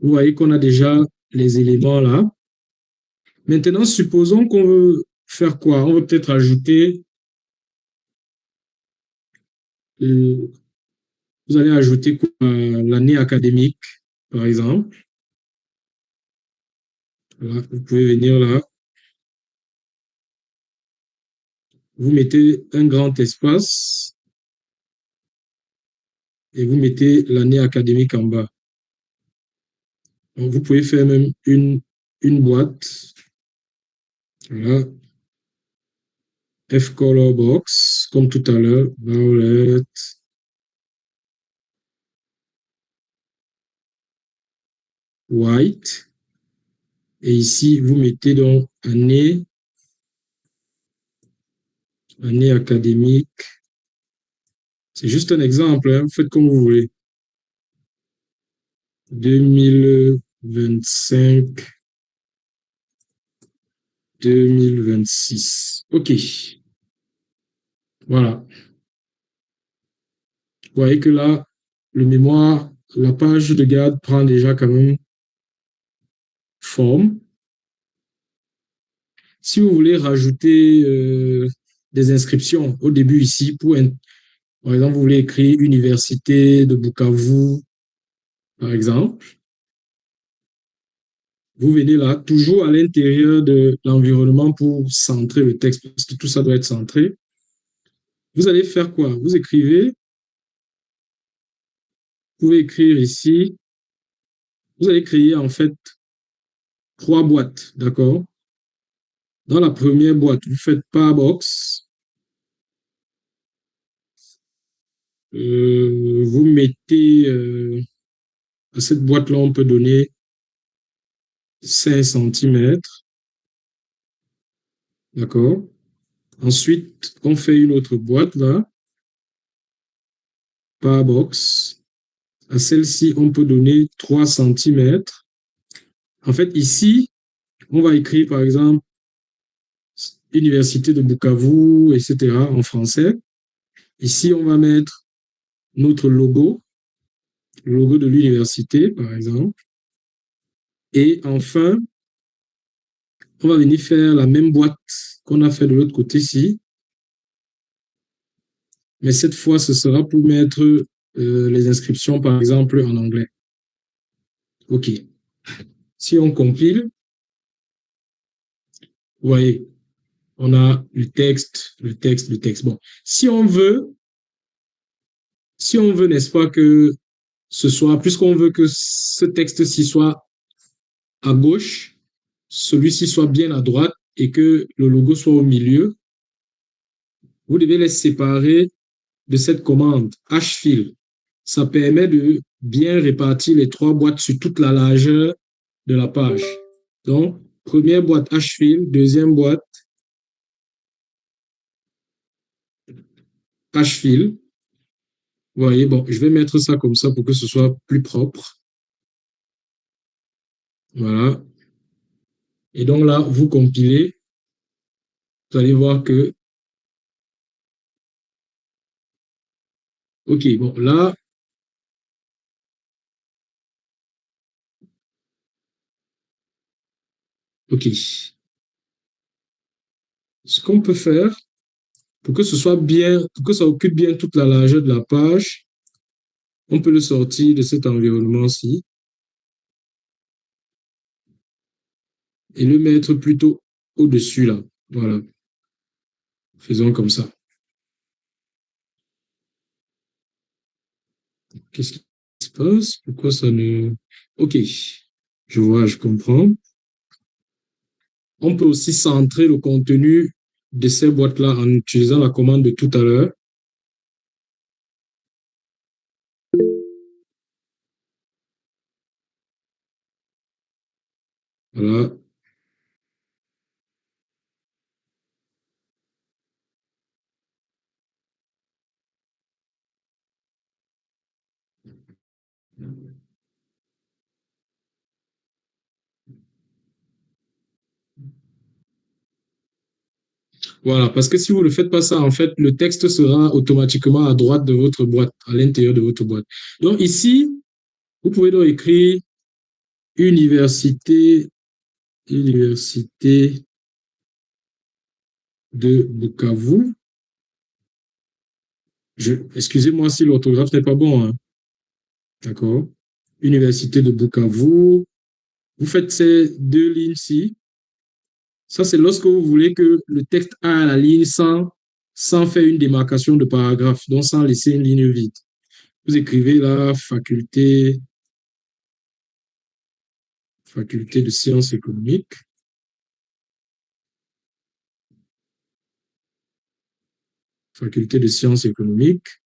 Vous voyez qu'on a déjà les éléments là. Maintenant, supposons qu'on veut faire quoi? On veut peut-être ajouter, euh, vous allez ajouter quoi? L'année académique, par exemple. Voilà, vous pouvez venir là, vous mettez un grand espace et vous mettez l'année académique en bas. Donc, vous pouvez faire même une boîte. Voilà, F color box, comme tout à l'heure, violet, white. Et ici, vous mettez donc année académique. C'est juste un exemple, hein, vous faites comme vous voulez. 2025, 2026. OK. Voilà. Vous voyez que là, le mémoire, la page de garde prend déjà quand même forme. Si vous voulez rajouter des inscriptions au début ici, par exemple, vous voulez écrire Université de Bukavu, par exemple, vous venez là, toujours à l'intérieur de l'environnement pour centrer le texte, parce que tout ça doit être centré. Vous allez faire quoi? Vous écrivez, vous pouvez écrire ici, vous allez créer en fait 3 boîtes, d'accord? Dans la première boîte, vous faites par box, vous mettez à cette boîte-là, on peut donner 5 centimètres, d'accord? Ensuite, on fait une autre boîte là, par box. À celle-ci, on peut donner 3 centimètres. En fait, ici, on va écrire par exemple Université de Bukavu, etc. en français. Ici, on va mettre notre logo, le logo de l'université, par exemple. Et enfin, on va venir faire la même boîte qu'on a fait de l'autre côté-ci. Mais cette fois, ce sera pour mettre les inscriptions, par exemple, en anglais. OK. Si on compile, vous voyez, on a le texte, le texte, le texte. Bon, si on veut, n'est-ce pas, que ce soit, puisqu'on veut que ce texte-ci soit à gauche, celui-ci soit bien à droite et que le logo soit au milieu, vous devez les séparer de cette commande Hfill. Ça permet de bien répartir les 3 boîtes sur toute la largeur de la page. Donc, première boîte Hfill, deuxième boîte Hfill. Vous voyez, bon, je vais mettre ça comme ça pour que ce soit plus propre. Voilà. Et donc là, vous compilez, vous allez voir que, OK, bon, là, OK. Ce qu'on peut faire, pour que ce soit bien, pour que ça occupe bien toute la largeur de la page, on peut le sortir de cet environnement-ci et le mettre plutôt au-dessus là. Voilà. Faisons comme ça. Qu'est-ce qui se passe? Pourquoi ça ne... OK. Je vois, je comprends. On peut aussi centrer le contenu de ces boîtes-là en utilisant la commande de tout à l'heure. Voilà. Voilà, parce que si vous ne faites pas ça, en fait, le texte sera automatiquement à droite de votre boîte, à l'intérieur de votre boîte. Donc ici, vous pouvez donc écrire Université de Bukavu. Excusez-moi si l'orthographe n'est pas bon, hein. D'accord. Université de Bukavu. Vous faites ces deux lignes-ci. Ça, c'est lorsque vous voulez que le texte aille à la ligne sans faire une démarcation de paragraphe, donc sans laisser une ligne vide. Vous écrivez là, faculté de sciences économiques. Faculté de sciences économiques.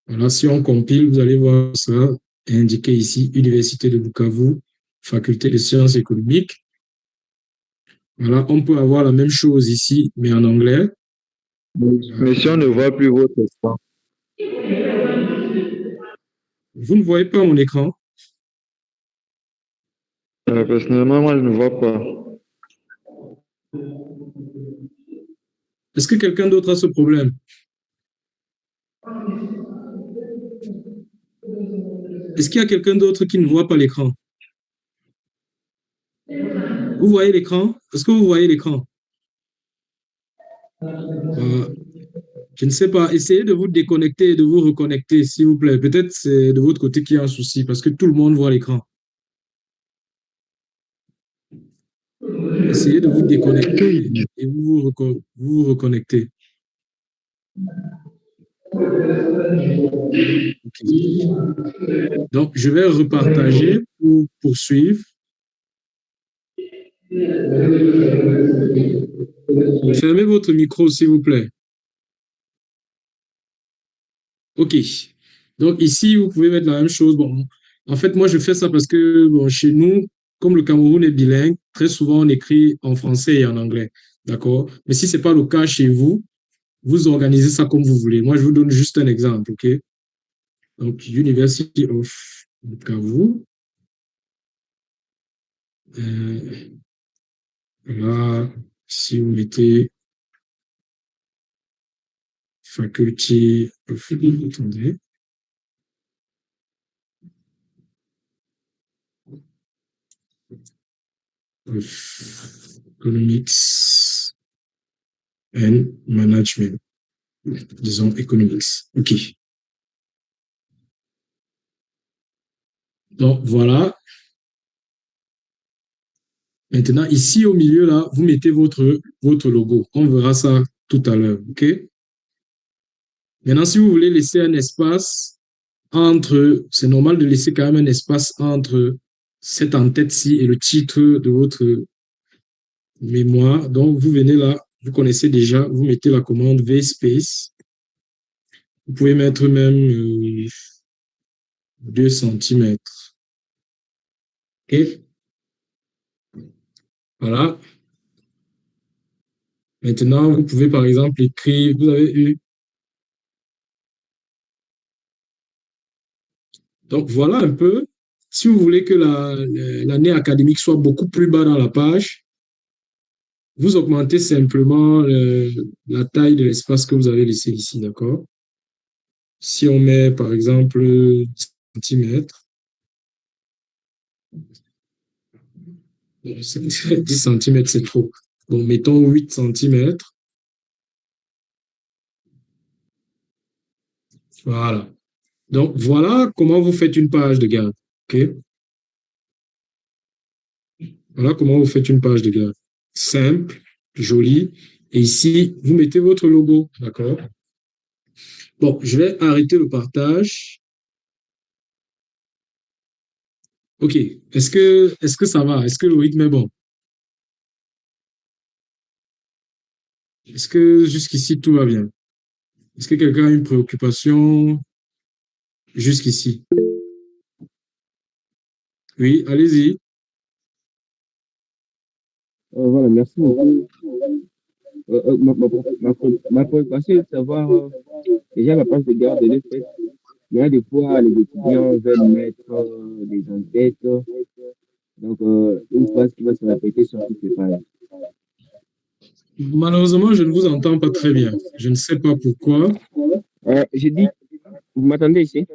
Voilà, si on compile, vous allez voir ça indiqué ici, Université de Bukavu, Faculté de sciences économiques. Voilà, on peut avoir la même chose ici, mais en anglais. Mais si on ne voit plus votre écran, Vous ne voyez pas mon écran. personnellement, moi, je ne vois pas. Est-ce que quelqu'un d'autre a ce problème? Est-ce qu'il y a quelqu'un d'autre qui ne voit pas l'écran? Vous voyez l'écran? Est-ce que vous voyez l'écran? Je ne sais pas. Essayez de vous déconnecter et de vous reconnecter, s'il vous plaît. Peut-être c'est de votre côté qu'il y a un souci parce que tout le monde voit l'écran. Essayez de vous déconnecter et vous reconnecter. Okay. Donc, je vais repartager pour poursuivre. Fermez votre micro, s'il vous plaît. OK. Donc, ici, vous pouvez mettre la même chose. Bon, en fait, moi, je fais ça parce que bon, chez nous, comme le Cameroun est bilingue, très souvent, on écrit en français et en anglais. D'accord? Mais si ce n'est pas le cas chez vous, vous organisez ça comme vous voulez. Moi, je vous donne juste un exemple. OK? Donc, University of Bukavu. Là, si vous mettez faculty of, attendez, of economics and management, disons economics. OK. Donc, voilà. Maintenant, ici au milieu, là, vous mettez votre logo. On verra ça tout à l'heure. OK? Maintenant, si vous voulez laisser un espace entre, c'est normal de laisser quand même un espace entre cette en-tête-ci et le titre de votre mémoire. Donc, vous venez là, vous connaissez déjà, vous mettez la commande VSpace. Vous pouvez mettre même 2 cm. OK? Voilà. Maintenant, vous pouvez par exemple écrire, vous avez eu. Donc, voilà un peu. Si vous voulez que l'année académique soit beaucoup plus bas dans la page, vous augmentez simplement la taille de l'espace que vous avez laissé ici, d'accord? Si on met, par exemple, 10 cm, 10 cm, c'est trop. Bon, mettons 8 cm. Voilà. Donc, voilà comment vous faites une page de garde. OK? Voilà comment vous faites une page de garde. Simple, jolie. Et ici, vous mettez votre logo. D'accord? Bon, je vais arrêter le partage. OK. Est-ce que ça va? Est-ce que le rythme est bon? Est-ce que jusqu'ici, tout va bien? Est-ce que quelqu'un a une préoccupation jusqu'ici? Oui, allez-y. Voilà, merci beaucoup. Ma préoccupation est de savoir, déjà la page de garde, elle est faite. Il y a des fois, les étudiants veulent mettre des en-têtes, donc une phrase qui va se répéter sur toutes les pages. Malheureusement, je ne vous entends pas très bien. Je ne sais pas pourquoi. J'ai dit, vous m'attendez ici?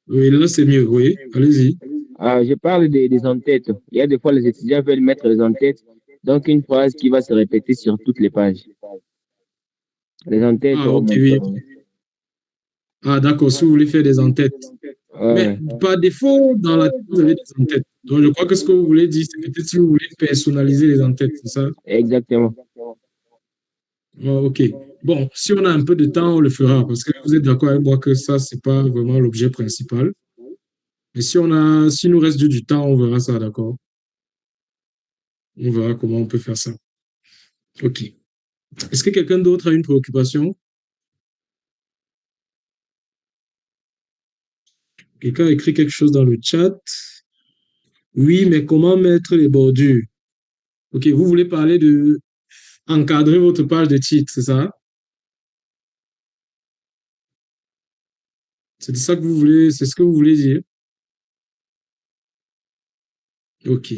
Oui, là, c'est mieux. Oui, allez-y. Je parle des en-têtes. Il y a des fois, les étudiants veulent mettre les en-têtes. Donc, une phrase qui va se répéter sur toutes les pages. Les en-têtes, Ah, ok, oui. Ah, d'accord, si vous voulez faire des entêtes. Mais ouais, par défaut, dans la tête, vous avez des entêtes. Donc, je crois que ce que vous voulez dire, c'est peut-être si vous voulez personnaliser les entêtes, c'est ça? exactement. Oh, ok. Bon, si on a un peu de temps, on le fera, parce que vous êtes d'accord avec moi que ça, c'est pas vraiment l'objet principal. Mais s'il nous reste du temps, on verra ça, d'accord? On verra comment on peut faire ça. Ok. Est-ce que quelqu'un d'autre a une préoccupation? Quelqu'un a écrit quelque chose dans le chat? Oui, mais comment mettre les bordures? Ok, vous voulez parler de encadrer votre page de titre, c'est ça? C'est ça que vous voulez, c'est ce que vous voulez dire? Ok.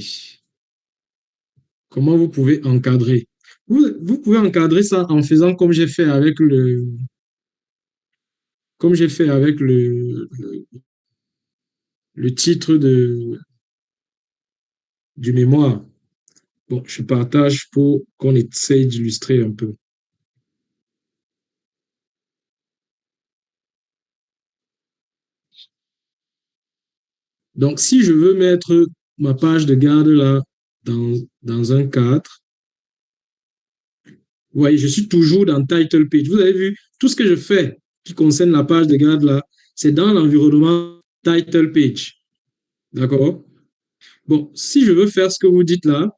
Comment vous pouvez encadrer? Vous pouvez encadrer ça en faisant comme j'ai fait avec le titre du mémoire. Bon, je partage pour qu'on essaye d'illustrer un peu. Donc, si je veux mettre ma page de garde là dans un cadre, vous voyez, je suis toujours dans Title Page. Vous avez vu, tout ce que je fais qui concerne la page de garde là, c'est dans l'environnement Title Page. D'accord? Bon, si je veux faire ce que vous dites là,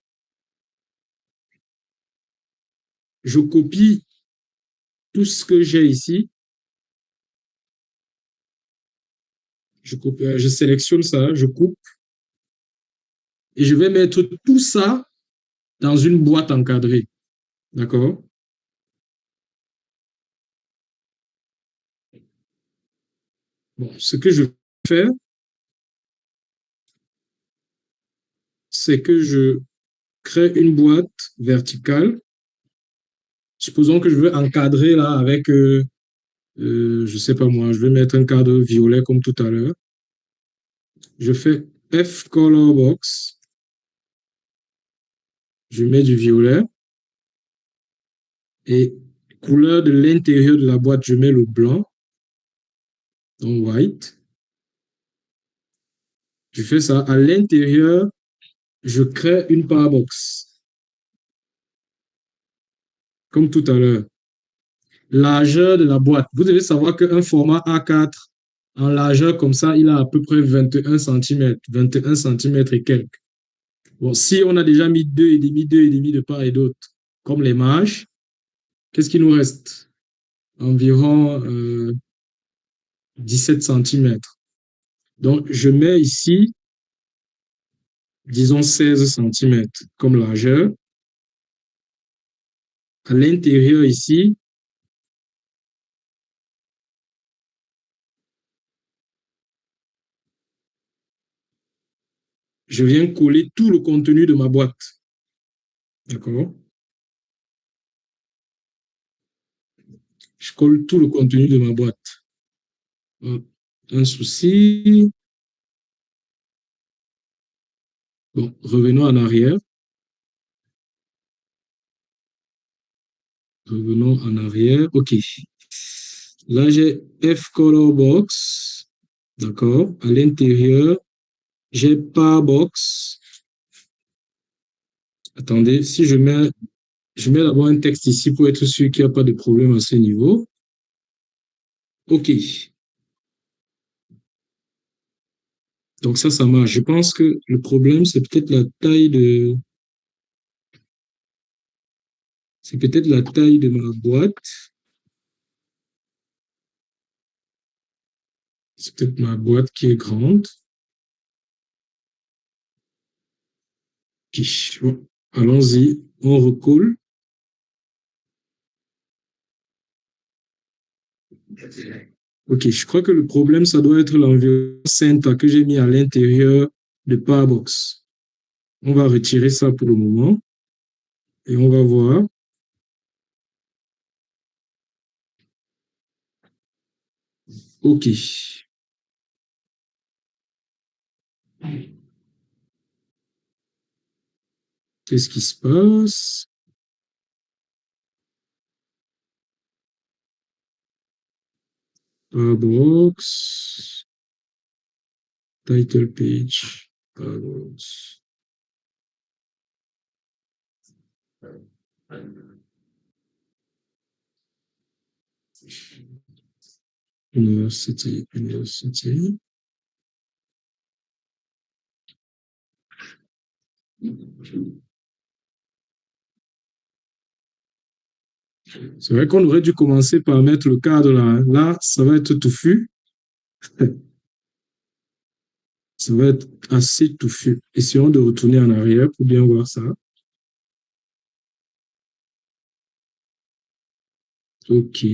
je copie tout ce que j'ai ici, je sélectionne ça, je coupe et je vais mettre tout ça dans une boîte encadrée. D'accord? Bon, ce que je fais, c'est que je crée une boîte verticale. Supposons que je veux encadrer là avec, je sais pas moi, je vais mettre un cadre violet comme tout à l'heure. Je fais F color box, je mets du violet et couleur de l'intérieur de la boîte, je mets le blanc, donc white. Je fais ça. À l'intérieur, je crée une parabox, comme tout à l'heure. Largeur de la boîte. Vous devez savoir qu'un format A4 en largeur comme ça, il a à peu près 21 cm, 21 cm et quelques. Bon, si on a déjà mis 2,5 de part et d'autre, comme les marges, qu'est-ce qu'il nous reste? Environ 17 cm. Donc, je mets ici, disons 16 cm comme largeur. À l'intérieur ici, je viens coller tout le contenu de ma boîte. D'accord? Je colle tout le contenu de ma boîte. Un souci. Bon, revenons en arrière. Revenons en arrière. OK. Là, j'ai F color box. D'accord. À l'intérieur, j'ai par box. Attendez, si je mets d'abord un texte ici pour être sûr qu'il n'y a pas de problème à ce niveau. OK. Donc ça marche. Je pense que le problème, c'est peut-être la taille de ma boîte. C'est peut-être ma boîte qui est grande. Bon, allons-y, on recolle. Ok, je crois que le problème, ça doit être l'environnement Synta que j'ai mis à l'intérieur de Powerbox. On va retirer ça pour le moment et on va voir. Ok. Qu'est-ce qui se passe? Box, title page, box. University. C'est vrai qu'on aurait dû commencer par mettre le cadre là. Là, ça va être touffu. Ça va être assez touffu. Essayons de retourner en arrière pour bien voir ça. OK.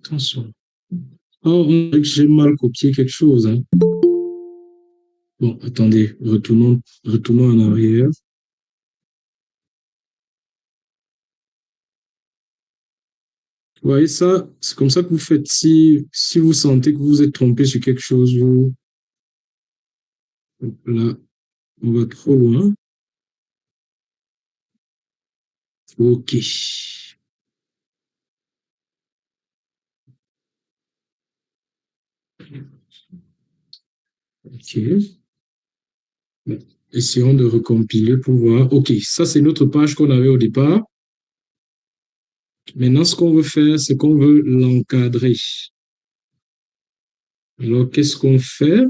Attention. Oh, on dirait que j'ai mal copié quelque chose. Hein. Bon, attendez, retournons en arrière. Vous voyez ça, c'est comme ça que vous faites. Si vous sentez que vous vous êtes trompé sur quelque chose, vous, là, on va trop loin. OK. OK. Essayons de recompiler pour voir. OK, ça c'est notre page qu'on avait au départ. Maintenant, ce qu'on veut faire, c'est qu'on veut l'encadrer. Alors, qu'est-ce qu'on fait?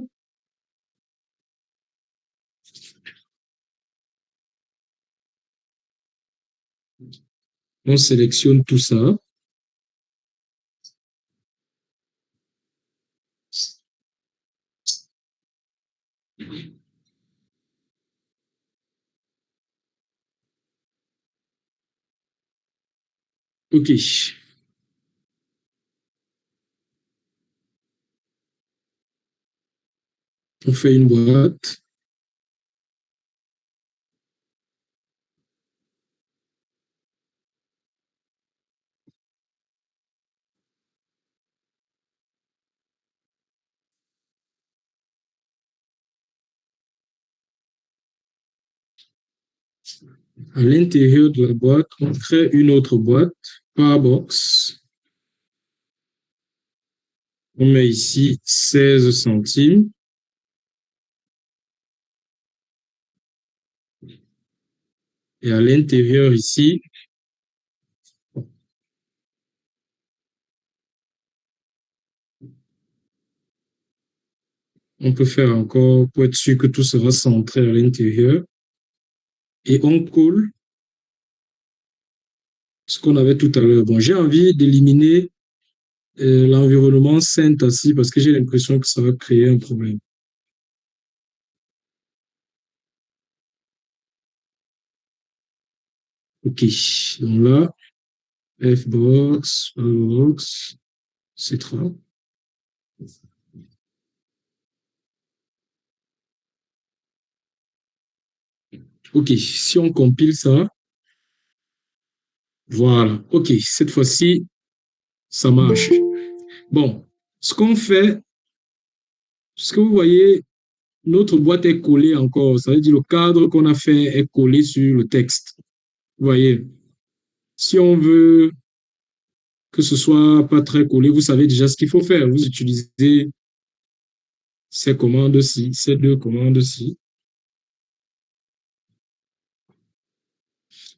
On sélectionne tout ça. OK. On fait une boîte. À l'intérieur de la boîte, on crée une autre boîte, par box. On met ici 16 centimes. Et à l'intérieur ici, on peut faire encore pour être sûr que tout sera centré à l'intérieur. Et on colle ce qu'on avait tout à l'heure. Bon, j'ai envie d'éliminer l'environnement Saint-Assis parce que j'ai l'impression que ça va créer un problème. OK. Donc là, Fbox, Box, etc. OK. Si on compile ça, voilà. OK. Cette fois-ci, ça marche. Bon. Ce qu'on fait, ce que vous voyez, notre boîte est collée encore. Ça veut dire le cadre qu'on a fait est collé sur le texte. Vous voyez, si on veut que ce soit pas très collé, vous savez déjà ce qu'il faut faire. Vous utilisez ces commandes-ci, ces deux commandes-ci.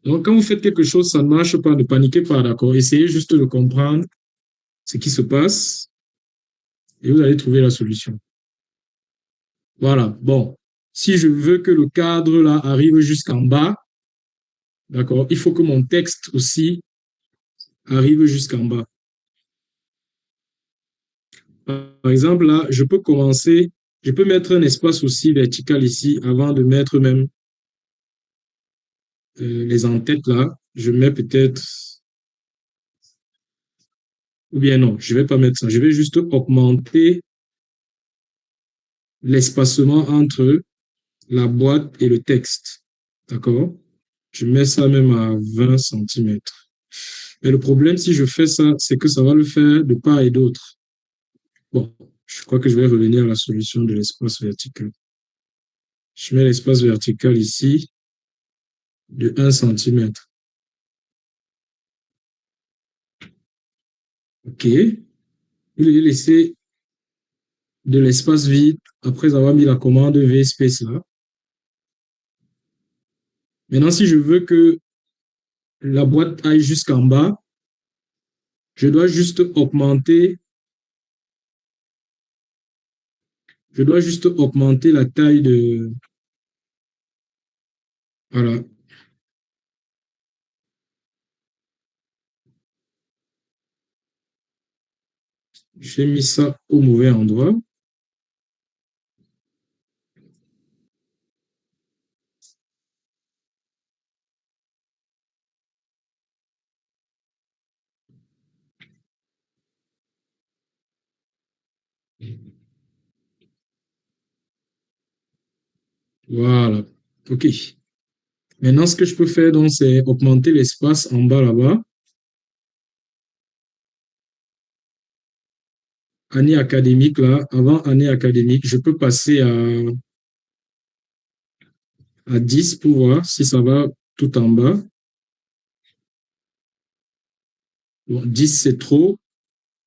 Donc, quand vous faites quelque chose, ça ne marche pas, ne paniquez pas, d'accord? Essayez juste de comprendre ce qui se passe et vous allez trouver la solution. Voilà, bon. Si je veux que le cadre là arrive jusqu'en bas, d'accord, il faut que mon texte aussi arrive jusqu'en bas. Par exemple, là, je peux commencer, je peux mettre un espace aussi vertical ici avant de mettre même les en-têtes là. Je mets peut-être, ou bien non, je ne vais pas mettre ça. Je vais juste augmenter l'espacement entre la boîte et le texte. D'accord? Je mets ça même à 20 centimètres. Mais le problème, si je fais ça, c'est que ça va le faire de part et d'autre. Bon, je crois que je vais revenir à la solution de l'espace vertical. Je mets l'espace vertical ici de 1 centimètre. OK. Vous allez laisser de l'espace vide après avoir mis la commande VSpace là. Maintenant, si je veux que la boîte aille jusqu'en bas, je dois juste augmenter la taille de... Voilà. J'ai mis ça au mauvais endroit. Voilà. OK. Maintenant, ce que je peux faire, donc, c'est augmenter l'espace en bas là-bas. Année académique, là, avant année académique, je peux passer à 10 pour voir si ça va tout en bas. Bon, 10, c'est trop.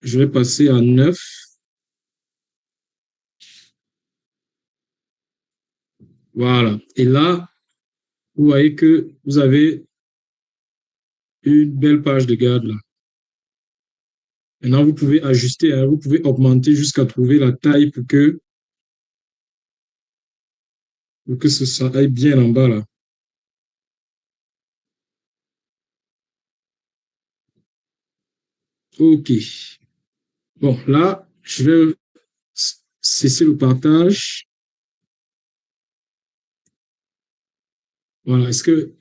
Je vais passer à 9. Voilà. Et là, vous voyez que vous avez une belle page de garde là. Maintenant, vous pouvez ajuster, hein, vous pouvez augmenter jusqu'à trouver la taille pour que ça aille bien en bas là. OK. Bon, là, je vais cesser le partage. Voilà. Est-ce que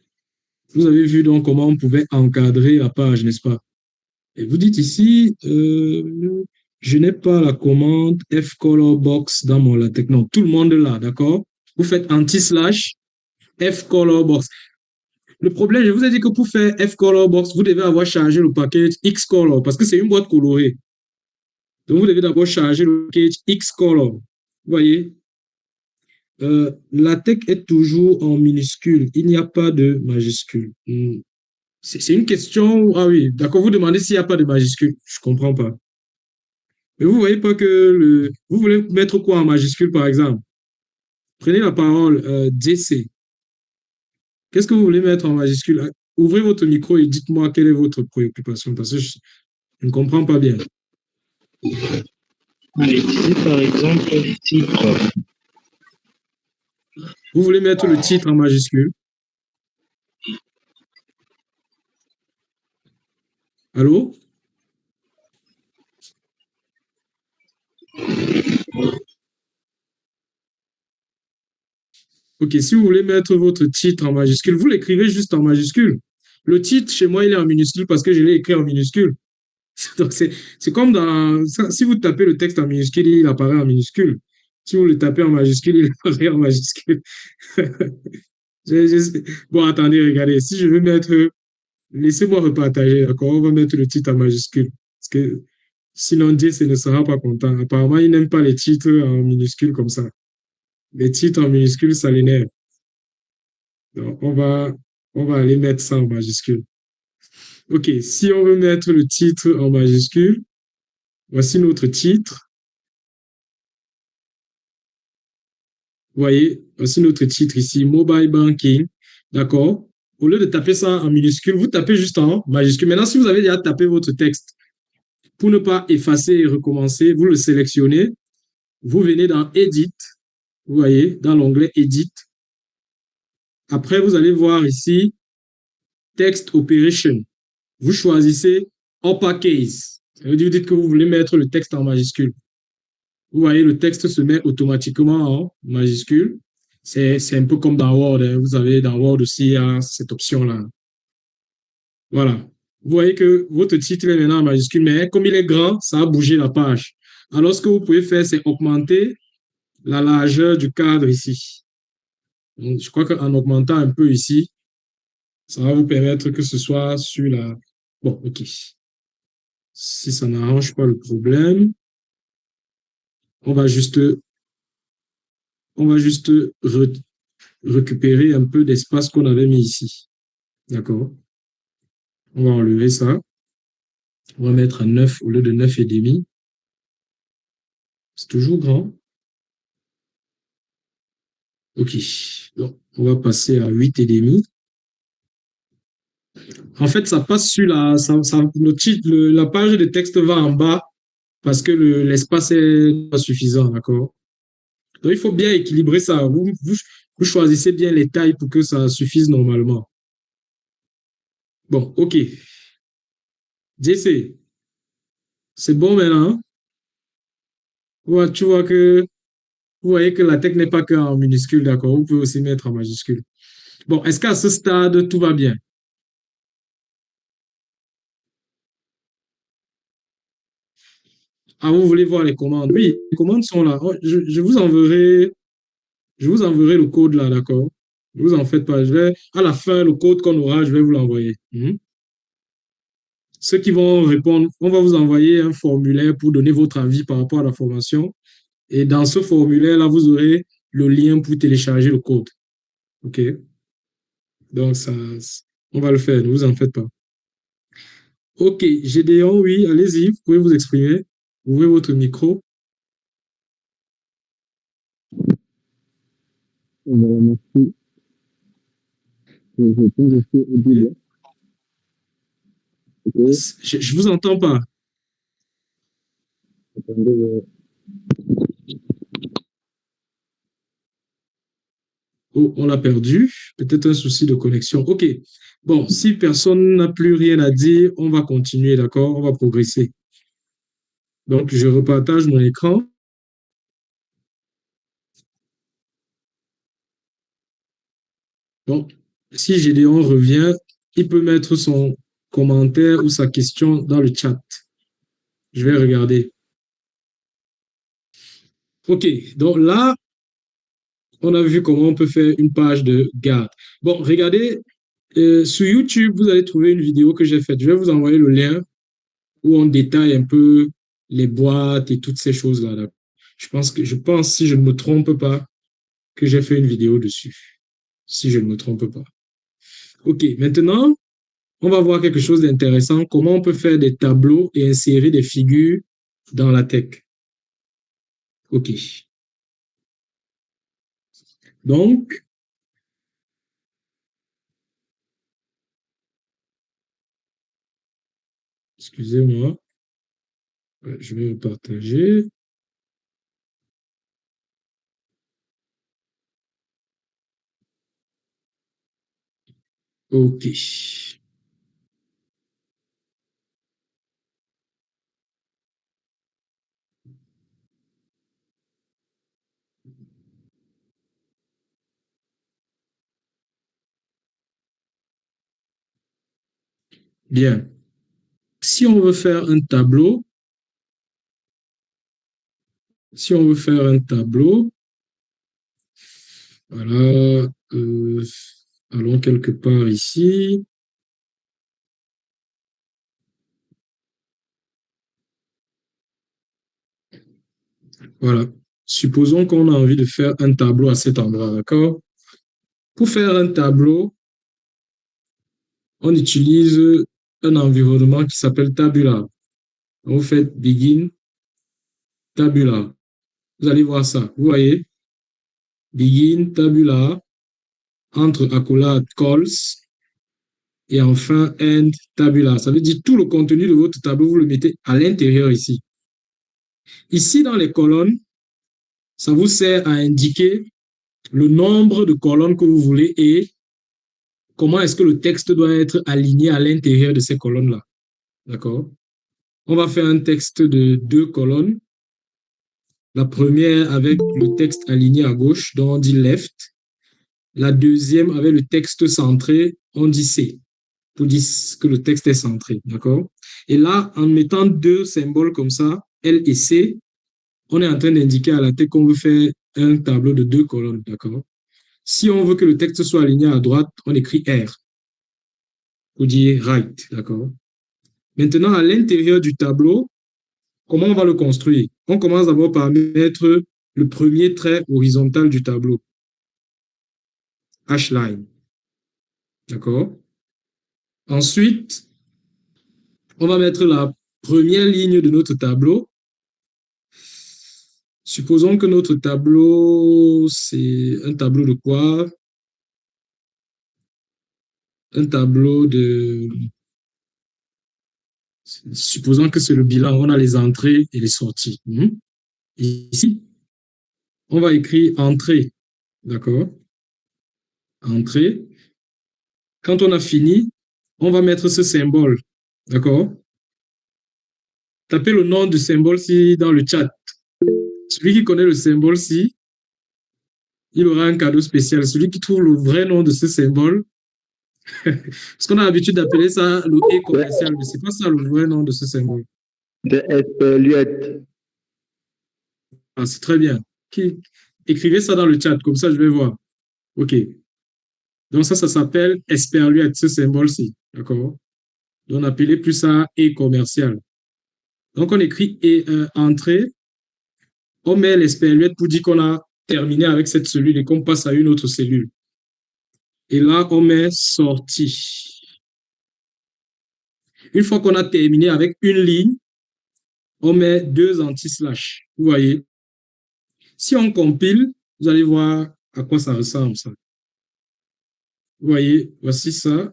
vous avez vu donc comment on pouvait encadrer la page, n'est-ce pas? Et vous dites ici, je n'ai pas la commande fcolor box dans mon LaTeX. Non, tout le monde là, d'accord? Vous faites anti-slash fcolor box. Le problème, je vous ai dit que pour faire fcolor box, vous devez avoir chargé le package xcolor parce que c'est une boîte colorée. Donc, vous devez d'abord charger le package xcolor. Vous voyez? LaTeX est toujours en minuscule. Il n'y a pas de majuscule. C'est une question. Ah oui, d'accord. Vous demandez s'il n'y a pas de majuscule. Je ne comprends pas. Mais vous ne voyez pas que vous voulez mettre quoi en majuscule, par exemple? Prenez la parole DC. Qu'est-ce que vous voulez mettre en majuscule? Ouvrez votre micro et dites-moi quelle est votre préoccupation, parce que je ne comprends pas bien. Ici, par exemple, le titre. Vous voulez mettre le titre en majuscule? Allô? Ok, si vous voulez mettre votre titre en majuscule, vous l'écrivez juste en majuscule. Le titre, chez moi, il est en minuscule parce que je l'ai écrit en minuscule. Donc, c'est comme dans... Si vous tapez le texte en minuscule, il apparaît en minuscule. Si vous le tapez en majuscule, il apparaît en majuscule. Bon, attendez, regardez. Si je veux mettre... Laissez-moi repartager, d'accord? On va mettre le titre en majuscule. Parce que sinon, Jesse ne sera pas content. Apparemment, il n'aime pas les titres en minuscule comme ça. Les titres en minuscule, ça l'énerve. Donc, on va aller mettre ça en majuscule. OK, si on veut mettre le titre en majuscule, voici notre titre. Vous voyez, voici notre titre ici, Mobile Banking. D'accord? Au lieu de taper ça en minuscule, vous tapez juste en majuscule. Maintenant, si vous avez déjà tapé votre texte, pour ne pas effacer et recommencer, vous le sélectionnez. Vous venez dans Edit. Vous voyez, dans l'onglet Edit. Après, vous allez voir ici Text Operation. Vous choisissez Uppercase. Ça veut dire, vous dites que vous voulez mettre le texte en majuscule. Vous voyez, le texte se met automatiquement en majuscule. C'est un peu comme dans Word. Hein. Vous avez dans Word aussi il y a cette option-là. Voilà. Vous voyez que votre titre est maintenant en majuscule, mais comme il est grand, ça a bougé la page. Alors, ce que vous pouvez faire, c'est augmenter la largeur du cadre ici. Donc, je crois qu'en augmentant un peu ici, ça va vous permettre que ce soit sur la... Bon, OK. Si ça n'arrange pas le problème, on va juste, on va juste récupérer un peu d'espace qu'on avait mis ici. D'accord? On va enlever ça. On va mettre à 9 au lieu de 9,5. C'est toujours grand. OK. Donc, on va passer à 8,5. En fait, ça passe sur le titre, la page de texte va en bas parce que l'espace est pas suffisant, d'accord? Donc, il faut bien équilibrer ça. Vous choisissez bien les tailles pour que ça suffise normalement. Bon, OK. JC, c'est bon maintenant? Ouais, vous voyez que la texte n'est pas qu'en minuscule, d'accord? Vous pouvez aussi mettre en majuscule. Bon, est-ce qu'à ce stade, tout va bien? Ah, vous voulez voir les commandes? Oui, les commandes sont là. Oh, je vous enverrai le code là, d'accord? Ne vous en faites pas. À la fin, le code qu'on aura, je vais vous l'envoyer. Ceux qui vont répondre, on va vous envoyer un formulaire pour donner votre avis par rapport à la formation. Et dans ce formulaire-là, vous aurez le lien pour télécharger le code. OK? Donc, on va le faire, ne vous en faites pas. OK, Gédéon, oui, allez-y, vous pouvez vous exprimer. Ouvrez votre micro. Merci. Je pense que c'est audible. Ok. Je vous entends pas. Attendez, Oh, on l'a perdu. Peut-être un souci de connexion. OK. Bon, si personne n'a plus rien à dire, on va continuer, d'accord? On va progresser. Donc, je repartage mon écran. Donc, si Gédéon revient, il peut mettre son commentaire ou sa question dans le chat. Je vais regarder. OK. Donc là, on a vu comment on peut faire une page de garde. Bon, regardez, sur YouTube, vous allez trouver une vidéo que j'ai faite. Je vais vous envoyer le lien où on détaille un peu les boîtes et toutes ces choses-là. Je pense, si je ne me trompe pas, que j'ai fait une vidéo dessus. Si je ne me trompe pas. OK, maintenant, on va voir quelque chose d'intéressant. Comment on peut faire des tableaux et insérer des figures dans la tech. OK. Donc, excusez-moi, je vais vous partager. OK. Bien. Si on veut faire un tableau, voilà, allons quelque part ici. Voilà. Supposons qu'on a envie de faire un tableau à cet endroit, d'accord? Pour faire un tableau, on utilise un environnement qui s'appelle Tabular. Vous faites Begin, Tabular. Vous allez voir ça. Vous voyez? Begin, Tabular, entre accolades, calls, et enfin End, Tabular. Ça veut dire tout le contenu de votre tableau, vous le mettez à l'intérieur ici. Ici, dans les colonnes, ça vous sert à indiquer le nombre de colonnes que vous voulez et comment est-ce que le texte doit être aligné à l'intérieur de ces colonnes-là. D'accord? On va faire un texte de 2 colonnes. La première avec le texte aligné à gauche, dont on dit left. La deuxième avec le texte centré, on dit C, pour dire que le texte est centré. D'accord? Et là, en mettant 2 symboles comme ça, L et C, on est en train d'indiquer à la tête qu'on veut faire un tableau de 2 colonnes, d'accord? Si on veut que le texte soit aligné à droite, on écrit R, ou dire right, d'accord? Maintenant, à l'intérieur du tableau, comment on va le construire? On commence d'abord par mettre le premier trait horizontal du tableau, H-line, d'accord? Ensuite, on va mettre la première ligne de notre tableau. Supposons que notre tableau, c'est un tableau de quoi? Un tableau de... Supposons que c'est le bilan, on a les entrées et les sorties. Ici, on va écrire entrée, d'accord? Entrée. Quand on a fini, on va mettre ce symbole, d'accord? Tapez le nom du symbole-ci dans le chat. Celui qui connaît le symbole-ci, il aura un cadeau spécial. Celui qui trouve le vrai nom de ce symbole, parce qu'on a l'habitude d'appeler ça le E commercial, mais c'est pas ça le vrai nom de ce symbole. C'est Esperluette. Ah, c'est très bien. Écrivez ça dans le chat, comme ça je vais voir. OK. Donc ça s'appelle Esperluette, ce symbole-ci. D'accord? Donc on appelait plus ça E commercial. Donc on écrit entrée, on met l'esperluette pour dire qu'on a terminé avec cette cellule et qu'on passe à une autre cellule. Et là, on met sortie. Une fois qu'on a terminé avec une ligne, on met 2 anti-slash. Vous voyez? Si on compile, vous allez voir à quoi ça ressemble, ça. Vous voyez, voici ça.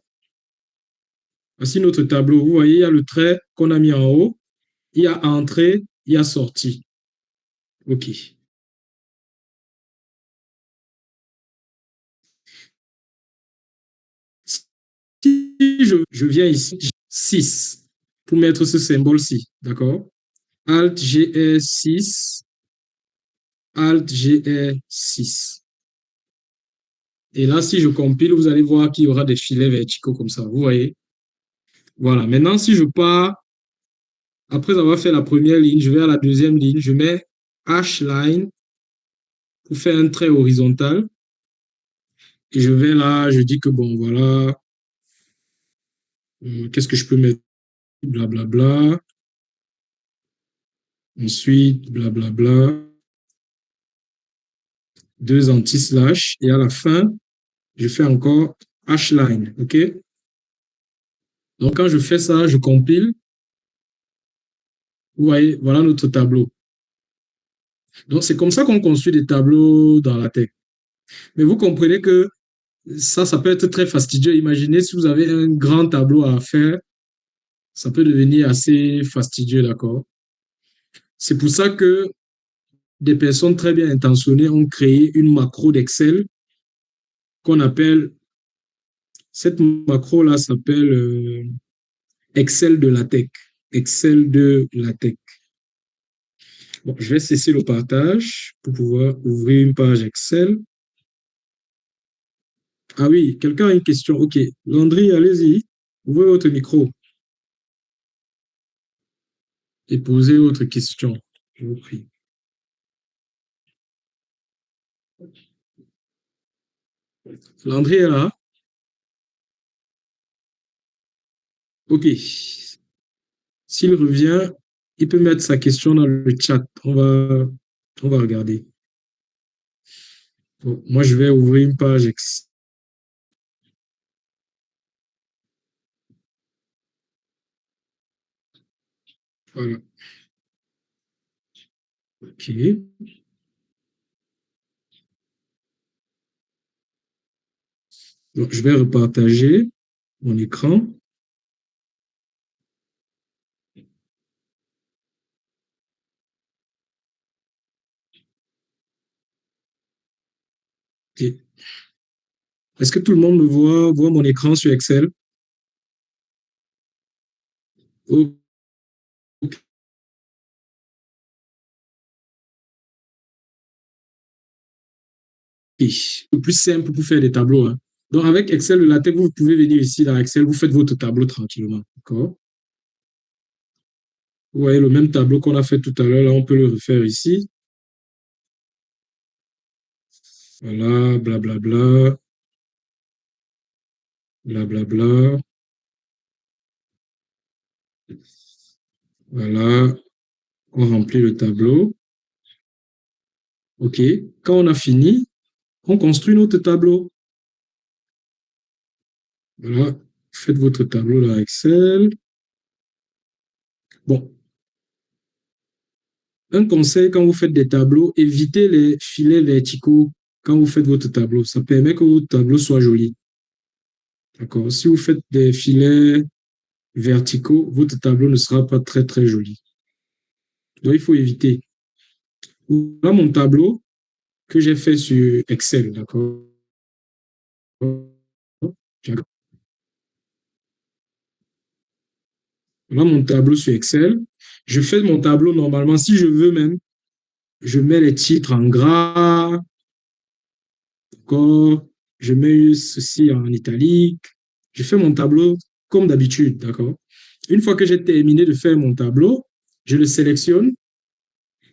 Voici notre tableau. Vous voyez, il y a le trait qu'on a mis en haut. Il y a entrée, il y a sortie. OK. Si je viens ici, 6, pour mettre ce symbole-ci, d'accord? Alt GR 6, Alt GR 6. Et là, si je compile, vous allez voir qu'il y aura des filets verticaux comme ça, vous voyez? Voilà, maintenant, si je pars, après avoir fait la première ligne, je vais à la deuxième ligne, je mets H-line pour faire un trait horizontal. Et je vais là, je dis que bon, voilà, qu'est-ce que je peux mettre? Blablabla. Ensuite, blablabla. 2 anti-slash. Et à la fin, je fais encore H-line, OK? Donc, quand je fais ça, je compile. Vous voyez, voilà notre tableau. Donc, c'est comme ça qu'on construit des tableaux dans la tech. Mais vous comprenez que ça peut être très fastidieux. Imaginez si vous avez un grand tableau à faire, ça peut devenir assez fastidieux, d'accord? C'est pour ça que des personnes très bien intentionnées ont créé une macro d'Excel qu'on appelle, cette macro-là s'appelle Excel de la tech. Excel de la tech. Bon, je vais cesser le partage pour pouvoir ouvrir une page Excel. Ah oui, quelqu'un a une question. OK. Landry, allez-y. Ouvrez votre micro et posez votre question. Je vous prie. Landry est là? OK. S'il revient, il peut mettre sa question dans le chat. On va regarder. Bon, moi, je vais ouvrir une page Excel. Voilà. OK. Donc, je vais repartager mon écran. Et est-ce que tout le monde me voit mon écran sur Excel? OK. Le plus simple pour faire des tableaux. Hein. Donc, avec Excel de la tech, vous pouvez venir ici dans Excel, vous faites votre tableau tranquillement. D'accord? Vous voyez le même tableau qu'on a fait tout à l'heure, là, on peut le refaire ici. Voilà, blablabla, blablabla. Voilà, on remplit le tableau. OK. Quand on a fini, on construit notre tableau. Voilà, faites votre tableau dans Excel. Bon, un conseil quand vous faites des tableaux, évitez les filets verticaux quand vous faites votre tableau. Ça permet que votre tableau soit joli. D'accord? Si vous faites des filets verticaux, votre tableau ne sera pas très, très joli. Donc, il faut éviter. Voilà mon tableau que j'ai fait sur Excel. D'accord? Voilà mon tableau sur Excel. Je fais mon tableau normalement, si je veux même, je mets les titres en gras, d'accord? Je mets ceci en italique. Je fais mon tableau comme d'habitude, d'accord? Une fois que j'ai terminé de faire mon tableau, je le sélectionne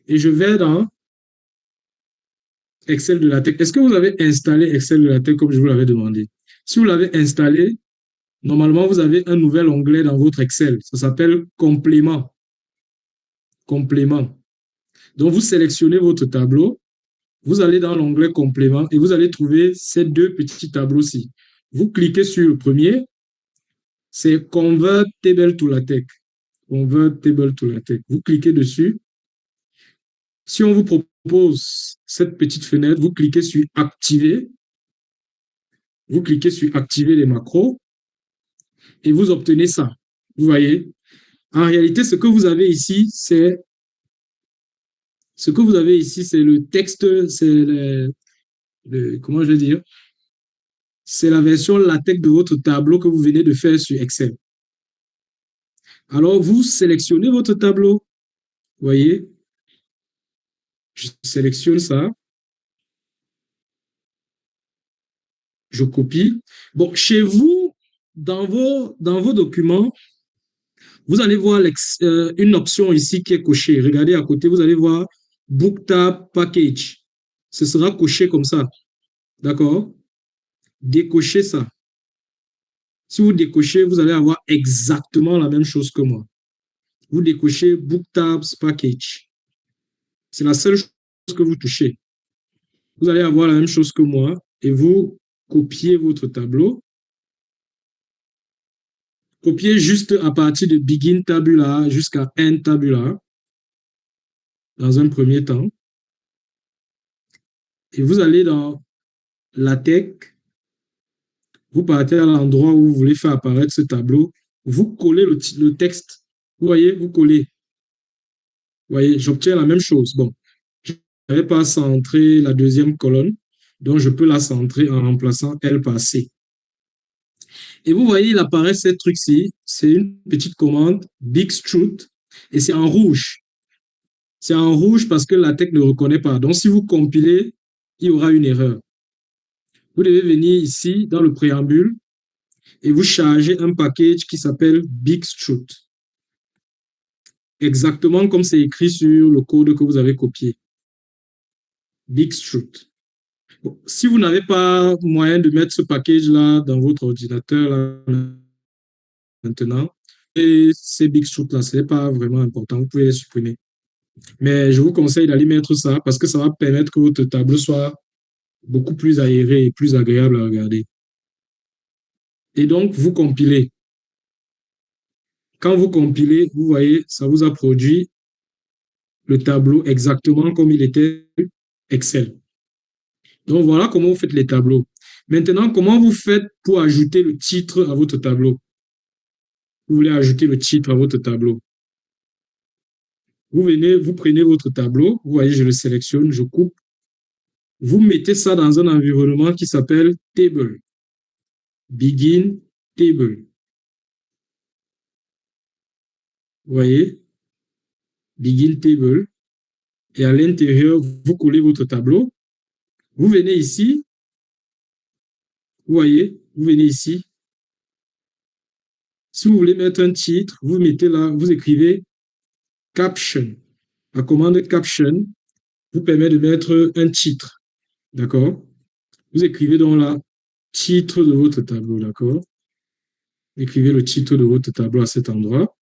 et je vais dans Excel de la tech. Est-ce que vous avez installé Excel de la tech comme je vous l'avais demandé? Si vous l'avez installé, normalement, vous avez un nouvel onglet dans votre Excel. Ça s'appelle complément. Complément. Donc, vous sélectionnez votre tableau, vous allez dans l'onglet complément et vous allez trouver ces deux petits tableaux-ci. Vous cliquez sur le premier, c'est Convert Table to LaTeX. Convert Table to LaTeX. Vous cliquez dessus. Si on vous propose cette petite fenêtre, vous cliquez sur Activer. Vous cliquez sur Activer les macros et vous obtenez ça. Vous voyez? En réalité, ce que vous avez ici, c'est le texte, c'est comment je vais dire? C'est la version LaTeX de votre tableau que vous venez de faire sur Excel. Alors, vous sélectionnez votre tableau. Vous voyez? Je sélectionne ça. Je copie. Bon, chez vous, dans vos documents, vous allez voir une option ici qui est cochée. Regardez à côté, vous allez voir Book Tab Package. Ce sera coché comme ça. D'accord? Décochez ça. Si vous décochez, vous allez avoir exactement la même chose que moi. Vous décochez Book Tabs Package. C'est la seule chose que vous touchez. Vous allez avoir la même chose que moi et vous copiez votre tableau. Copiez juste à partir de Begin Tabula jusqu'à End Tabula dans un premier temps. Et vous allez dans LaTeX. Vous partez à l'endroit où vous voulez faire apparaître ce tableau. Vous collez le texte. Vous voyez, vous collez. Vous voyez, j'obtiens la même chose. Bon, je n'avais pas centré la deuxième colonne, donc je peux la centrer en remplaçant L par C. Et vous voyez, il apparaît ce truc-ci. C'est une petite commande, Big Struct, et c'est en rouge. C'est en rouge parce que LaTeX ne reconnaît pas. Donc, si vous compilez, il y aura une erreur. Vous devez venir ici, dans le préambule, et vous chargez un package qui s'appelle Big Struct. Exactement comme c'est écrit sur le code que vous avez copié. Big Struct. Bon, si vous n'avez pas moyen de mettre ce package-là dans votre ordinateur là, maintenant, et ces Big Struct-là, ce n'est pas vraiment important, vous pouvez les supprimer. Mais je vous conseille d'aller mettre ça parce que ça va permettre que votre tableau soit beaucoup plus aéré et plus agréable à regarder. Et donc, vous compilez. Quand vous compilez, vous voyez, ça vous a produit le tableau exactement comme il était Excel. Donc, voilà comment vous faites les tableaux. Maintenant, comment vous faites pour ajouter le titre à votre tableau? Vous voulez ajouter le titre à votre tableau. Vous venez, vous prenez votre tableau, vous voyez, je le sélectionne, je coupe. Vous mettez ça dans un environnement qui s'appelle Table. Begin Table. Vous voyez? Begin Table. Et à l'intérieur, vous collez votre tableau. Vous venez ici. Vous voyez? Vous venez ici. Si vous voulez mettre un titre, vous mettez là, vous écrivez Caption. La commande Caption vous permet de mettre un titre. D'accord? Vous écrivez donc là, titre de votre tableau, d'accord? Écrivez le titre de votre tableau à cet endroit.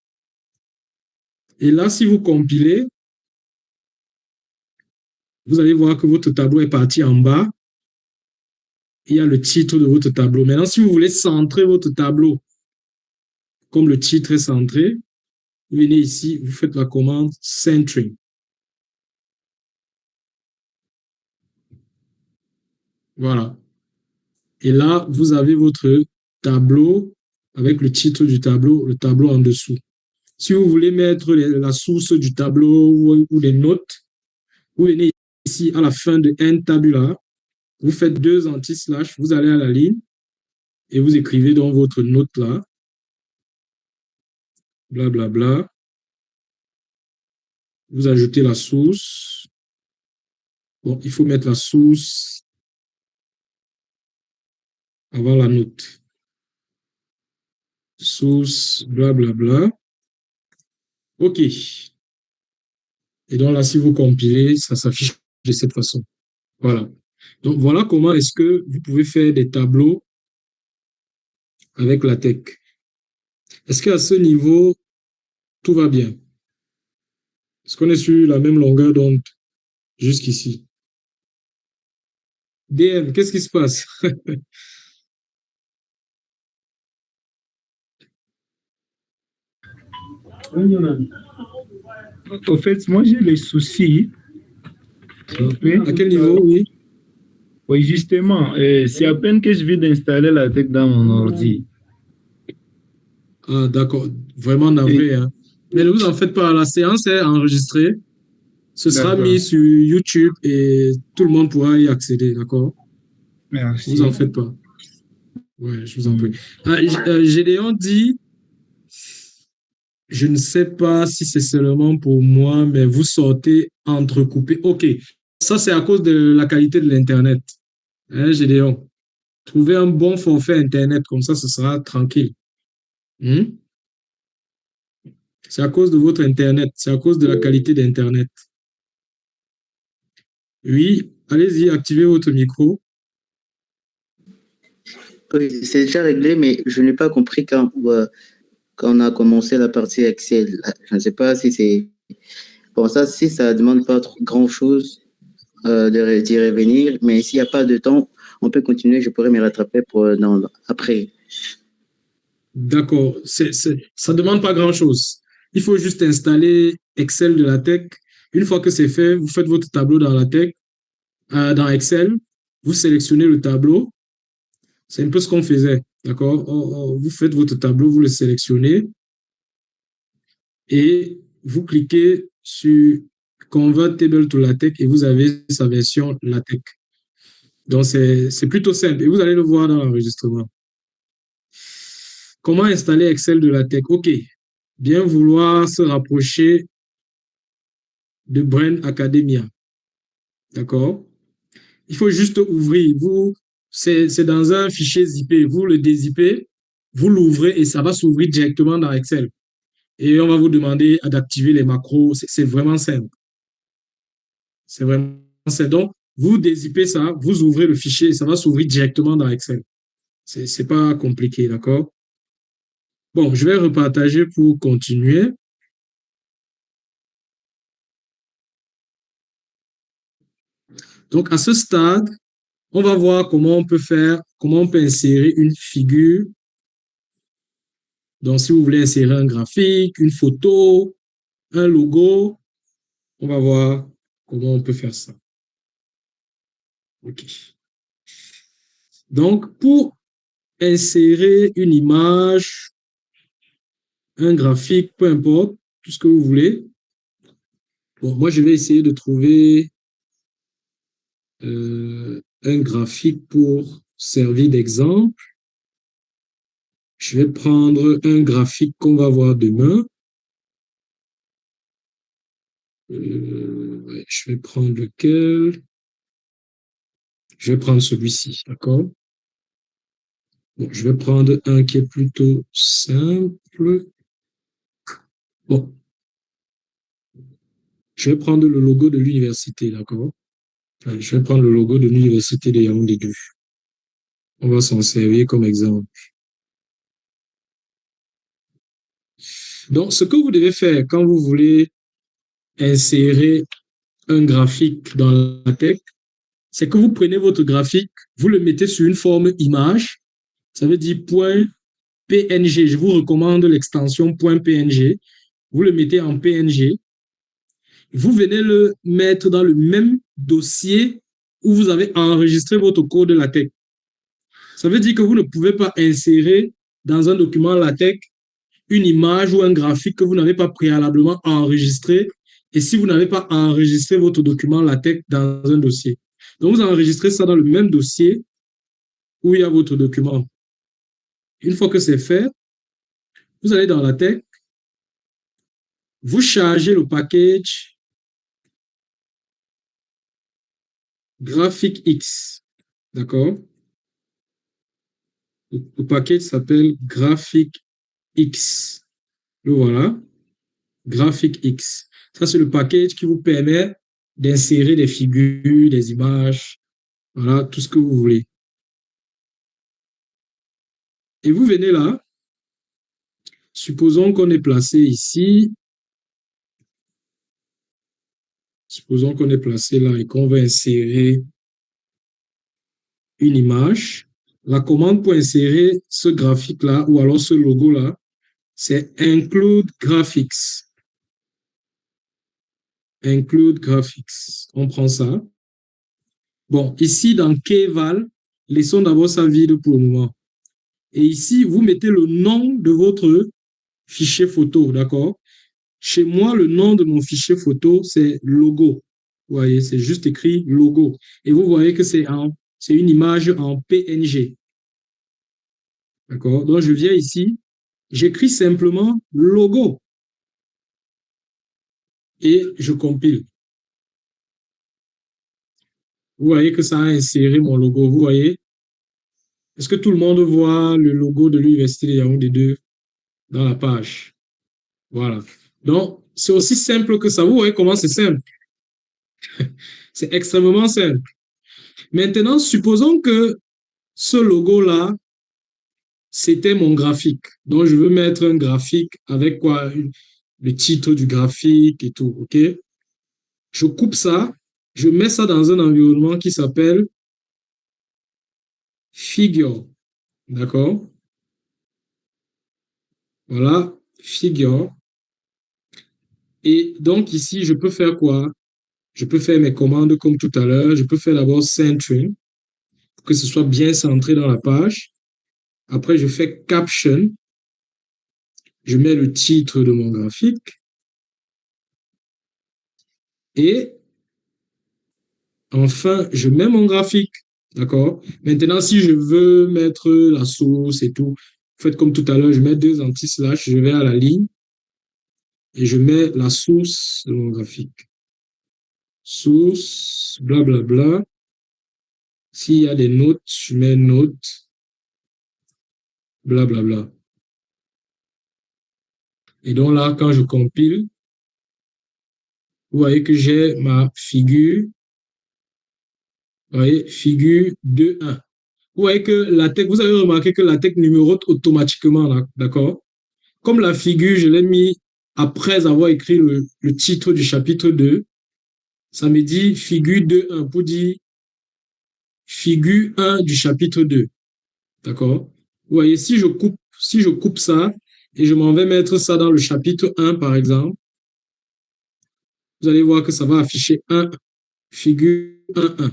Et là, si vous compilez, vous allez voir que votre tableau est parti en bas. Il y a le titre de votre tableau. Maintenant, si vous voulez centrer votre tableau, comme le titre est centré, vous venez ici, vous faites la commande centering. Voilà. Et là, vous avez votre tableau avec le titre du tableau, le tableau en dessous. Si vous voulez mettre la source du tableau ou les notes, vous venez ici à la fin de N tabula, vous faites 2 anti-slash, vous allez à la ligne et vous écrivez dans votre note là, blablabla, bla, bla. Vous ajoutez la source. Bon, il faut mettre la source avant la note. Source, blablabla. Bla, bla. OK. Et donc là, si vous compilez, ça s'affiche de cette façon. Voilà. Donc voilà comment est-ce que vous pouvez faire des tableaux avec la tech. Est-ce qu'à ce niveau, tout va bien? Est-ce qu'on est sur la même longueur d'onde jusqu'ici? DM, qu'est-ce qui se passe? Au fait, moi j'ai les soucis. Oui. À quel niveau, oui? Oui, justement, c'est à peine que je viens d'installer la tech dans mon ordi. Ah, d'accord. Vraiment navré. Hein. Mais ne vous en faites pas. La séance est enregistrée. Ce sera mis sur YouTube et tout le monde pourra y accéder. D'accord? Merci. Ne vous en faites pas. Ouais, je vous en prie. Gédéon dit, je ne sais pas si c'est seulement pour moi, mais vous sortez entrecoupé. OK. Ça, c'est à cause de la qualité de l'Internet. Hein, Gédéon? Trouvez un bon forfait Internet, comme ça, ce sera tranquille. C'est à cause de votre Internet, c'est à cause de la qualité d'Internet. Oui, allez-y, activez votre micro. Oui, c'est déjà réglé, mais je n'ai pas compris quand on a commencé la partie Excel. Je ne sais pas si c'est... Bon, ça, si ça ne demande pas grand-chose d'y revenir, mais s'il n'y a pas de temps, on peut continuer, je pourrais me rattraper après. D'accord, ça ne demande pas grand-chose. Il faut juste installer Excel de la tech. Une fois que c'est fait, vous faites votre tableau dans la tech, dans Excel, vous sélectionnez le tableau. C'est un peu ce qu'on faisait, d'accord? Vous faites votre tableau, vous le sélectionnez et vous cliquez sur Convert Table to LaTeX et vous avez sa version LaTeX. Donc, c'est plutôt simple et vous allez le voir dans l'enregistrement. Comment installer Excel de LaTeX? OK. Bien vouloir se rapprocher de Brain Academia. D'accord? Il faut juste ouvrir. C'est dans un fichier zippé. Vous le dézippez, vous l'ouvrez et ça va s'ouvrir directement dans Excel. Et on va vous demander d'activer les macros. C'est vraiment simple. C'est vraiment simple. Donc, vous dézippez ça, vous ouvrez le fichier et ça va s'ouvrir directement dans Excel. C'est pas compliqué, d'accord? Bon, je vais repartager pour continuer. Donc, à ce stade, on va voir comment on peut faire, comment on peut insérer une figure. Donc, si vous voulez insérer un graphique, une photo, un logo, on va voir comment on peut faire ça. OK. Donc, pour insérer une image, un graphique, peu importe, tout ce que vous voulez. Bon, moi, je vais essayer de trouver un graphique pour servir d'exemple. Je vais prendre un graphique qu'on va voir demain. Ouais, je vais prendre lequel? Je vais prendre celui-ci, d'accord? Bon, je vais prendre un qui est plutôt simple. Bon, je vais prendre le logo de l'université, d'accord? Je vais prendre le logo de l'université de Yaoundé 2. On va s'en servir comme exemple. Donc, ce que vous devez faire quand vous voulez insérer un graphique dans la tech, c'est que vous prenez votre graphique, vous le mettez sur une forme image, ça veut dire .png. Je vous recommande l'extension .png. Vous le mettez en PNG. Vous venez le mettre dans le même dossier où vous avez enregistré votre code LaTeX. Ça veut dire que vous ne pouvez pas insérer dans un document LaTeX une image ou un graphique que vous n'avez pas préalablement enregistré. Et si vous n'avez pas enregistré votre document LaTeX dans un dossier. Donc, vous enregistrez ça dans le même dossier où il y a votre document. Une fois que c'est fait, vous allez dans LaTeX, vous chargez le package GraphicX. D'accord? Le package s'appelle GraphicX. Le voilà. GraphicX. Ça, c'est le package qui vous permet d'insérer des figures, des images, voilà, tout ce que vous voulez. Et vous venez là. Supposons qu'on est placé ici. Supposons qu'on est placé là et qu'on veut insérer une image. La commande pour insérer ce graphique-là ou alors ce logo-là, c'est include graphics. Include graphics. On prend ça. Bon, ici, dans Kval, laissons d'abord ça vide pour le moment. Et ici, vous mettez le nom de votre fichier photo, d'accord? Chez moi, le nom de mon fichier photo, c'est logo. Vous voyez, c'est juste écrit logo. Et vous voyez que c'est une image en PNG. D'accord? Donc, je viens ici, j'écris simplement logo. Et je compile. Vous voyez que ça a inséré mon logo. Vous voyez? Est-ce que tout le monde voit le logo de l'Université de Yaoundé 2 dans la page? Voilà. Donc, c'est aussi simple que ça. Vous voyez comment c'est simple? C'est extrêmement simple. Maintenant, supposons que ce logo-là, c'était mon graphique. Donc, je veux mettre un graphique avec quoi? Le titre du graphique et tout, OK? Je coupe ça, je mets ça dans un environnement qui s'appelle Figure. D'accord? Voilà, Figure. Et donc, ici, je peux faire quoi? Je peux faire mes commandes comme tout à l'heure. Je peux faire d'abord centering pour que ce soit bien centré dans la page. Après, je fais caption. Je mets le titre de mon graphique. Et enfin, je mets mon graphique. D'accord? Maintenant, si je veux mettre la source et tout, faites comme tout à l'heure, je mets 2 anti-slash, je vais à la ligne et je mets la source de mon graphique. Source, blablabla. S'il y a des notes, je mets notes, blablabla. Et donc là, quand je compile, vous voyez que j'ai ma figure. Vous voyez, figure 2.1. Vous voyez que la tech, vous avez remarqué que la tech numérote automatiquement, là, d'accord? Comme la figure, je l'ai mis après avoir écrit le titre du chapitre 2, ça me dit figure 2.1 pour dire figure 1 du chapitre 2. D'accord? Vous voyez, si je coupe ça et je m'en vais mettre ça dans le chapitre 1, par exemple, vous allez voir que ça va afficher 1, figure 1.1.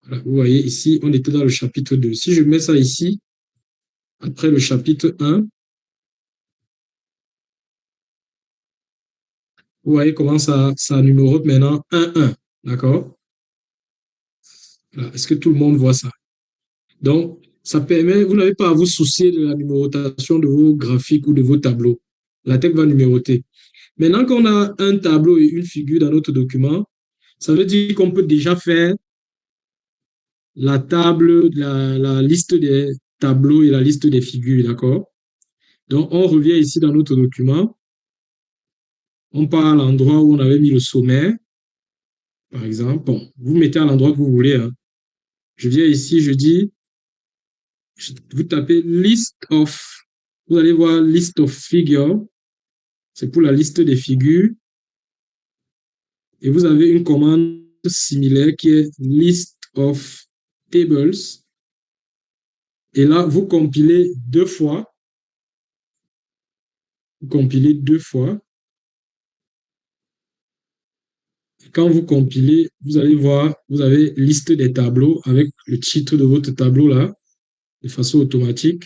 Voilà, vous voyez, ici, on était dans le chapitre 2. Si je mets ça ici, après le chapitre 1, vous voyez comment ça numérote maintenant 1.1. D'accord? Voilà. Est-ce que tout le monde voit ça? Donc, ça permet, vous n'avez pas à vous soucier de la numérotation de vos graphiques ou de vos tableaux. La tech va numéroter. Maintenant qu'on a un tableau et une figure dans notre document, ça veut dire qu'on peut déjà faire la table, la liste des tableaux et la liste des figures, d'accord? Donc, on revient ici dans notre document. On part à l'endroit où on avait mis le sommaire, par exemple. Bon, vous mettez à l'endroit que vous voulez, hein. Je viens ici, je dis, vous tapez list of, vous allez voir list of figures, c'est pour la liste des figures, et vous avez une commande similaire qui est list of tables, et là, vous compilez deux fois, Quand vous compilez, vous allez voir, vous avez liste des tableaux avec le titre de votre tableau là, de façon automatique.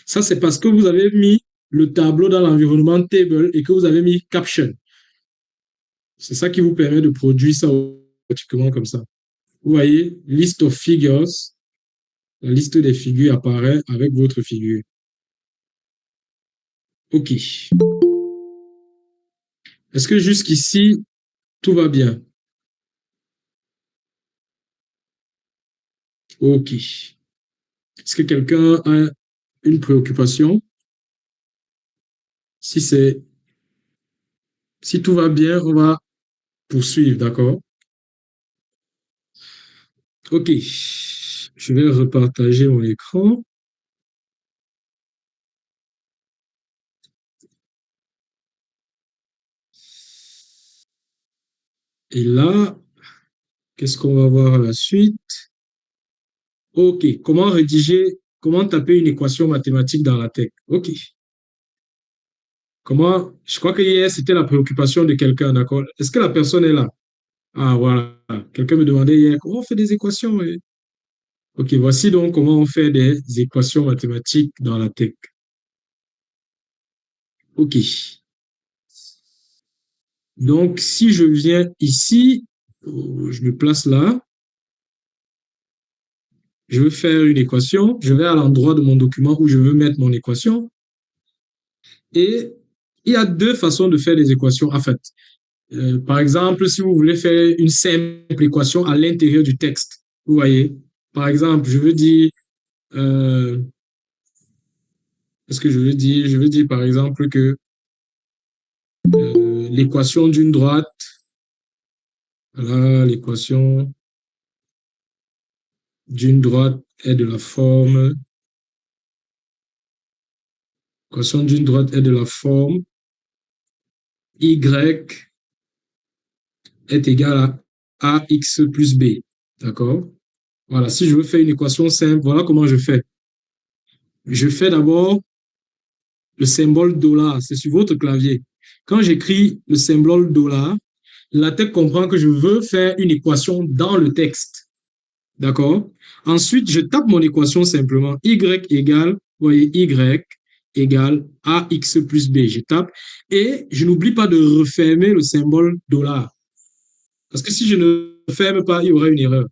Ça, c'est parce que vous avez mis le tableau dans l'environnement table et que vous avez mis caption. C'est ça qui vous permet de produire ça automatiquement comme ça. Vous voyez, list of figures, la liste des figures apparaît avec votre figure. OK. Est-ce que jusqu'ici, tout va bien? OK. Est-ce que quelqu'un a une préoccupation? Si tout va bien, on va poursuivre, d'accord? OK. Je vais repartager mon écran. Et là, qu'est-ce qu'on va voir à la suite? OK. Comment taper une équation mathématique dans la tech? OK. Je crois que hier, c'était la préoccupation de quelqu'un, d'accord? Est-ce que la personne est là? Ah, voilà. Quelqu'un me demandait hier comment on fait des équations. OK, voici donc comment on fait des équations mathématiques dans la tech. OK. Donc, si je viens ici, je me place là, je veux faire une équation, je vais à l'endroit de mon document où je veux mettre mon équation. Et il y a deux façons de faire des équations, en fait. Par exemple, si vous voulez faire une simple équation à l'intérieur du texte, vous voyez. Par exemple, je veux dire, qu'est-ce que je veux dire? Je veux dire, par exemple, que l'équation d'une droite, voilà, l'équation d'une droite est de la forme, l'équation d'une droite est de la forme y est égal à ax plus b. D'accord? Voilà, si je veux faire une équation simple, voilà comment je fais. Je fais d'abord le symbole $, c'est sur votre clavier. Quand j'écris le symbole $, la tête comprend que je veux faire une équation dans le texte. D'accord? Ensuite, je tape mon équation simplement. Y égale, vous voyez, Y égale ax plus b. Je tape et je n'oublie pas de refermer le symbole $. Parce que si je ne ferme pas, il y aura une erreur.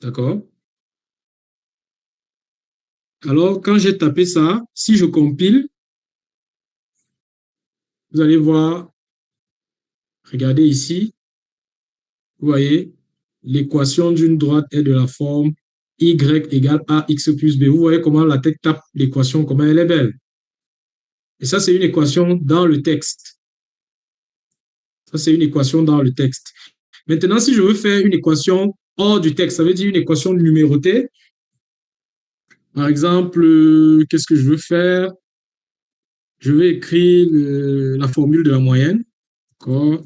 D'accord? Alors, quand j'ai tapé ça, si je compile, vous allez voir, regardez ici, vous voyez, l'équation d'une droite est de la forme y égale ax plus b. Vous voyez comment la tête tape l'équation, comment elle est belle. Et ça, c'est une équation dans le texte. Ça, c'est une équation dans le texte. Maintenant, si je veux faire une équation hors du texte, ça veut dire une équation numérotée. Par exemple, qu'est-ce que je veux faire? Je vais écrire la formule de la moyenne. D'accord?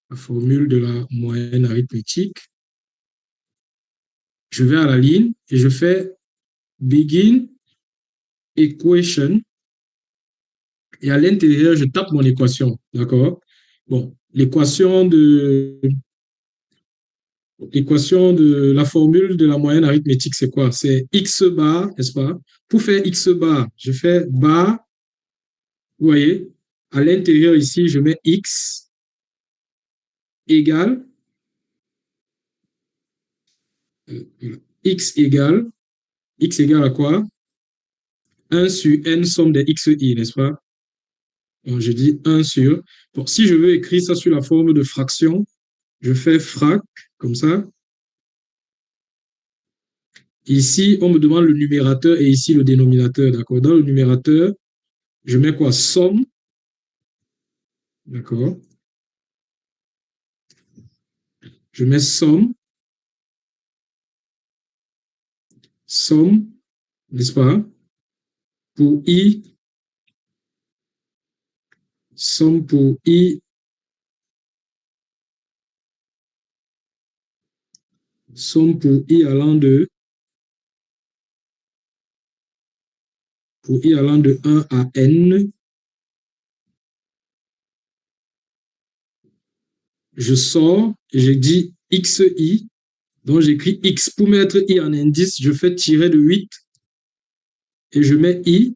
La formule de la moyenne arithmétique. Je vais à la ligne et je fais begin equation. Et à l'intérieur, je tape mon équation. D'accord? Bon, l'équation de la formule de la moyenne arithmétique, c'est quoi? C'est x bar, n'est-ce pas? Pour faire x bar, je fais bar, vous voyez, à l'intérieur ici, je mets x égale, x égale, x égale à quoi? 1 sur n somme des xi, n'est-ce pas? Donc, je dis 1 sur. Bon, si je veux écrire ça sur la forme de fraction, je fais frac, comme ça. Ici, on me demande le numérateur et ici le dénominateur, d'accord? Dans le numérateur, je mets quoi? Somme, d'accord? Je mets somme somme, n'est-ce pas? Pour I, somme pour I, somme pour I allant de, pour I allant de 1 à N, je sors et je dis XI, donc j'écris X pour mettre I en indice, je fais tirer de 8 et je mets I,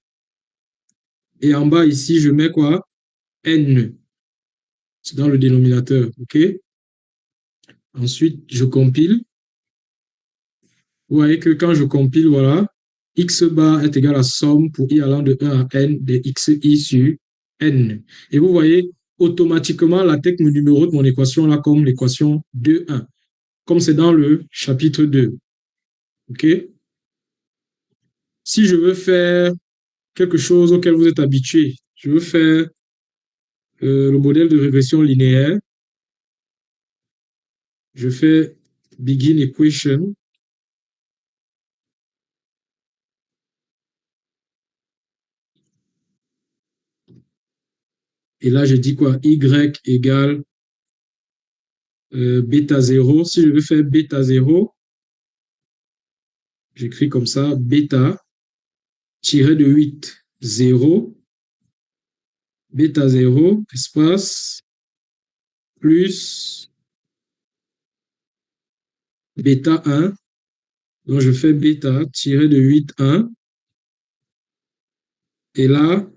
et en bas ici, je mets quoi? N, c'est dans le dénominateur, ok? Ensuite, je compile. Vous voyez que quand je compile, voilà, X bar est égal à somme pour I allant de 1 à N de XI sur N. Et vous voyez, automatiquement, la tech me numérote mon équation là comme l'équation 2,1, comme c'est dans le chapitre 2. OK? Si je veux faire quelque chose auquel vous êtes habitué, je veux faire le modèle de régression linéaire, je fais begin equation. Et là, je dis quoi? Y égale bêta 0. Si je veux faire bêta 0, j'écris comme ça, bêta tiré de 8, 0, bêta 0, espace, plus bêta 1. Donc, je fais bêta tiré de 8, 1. Et là,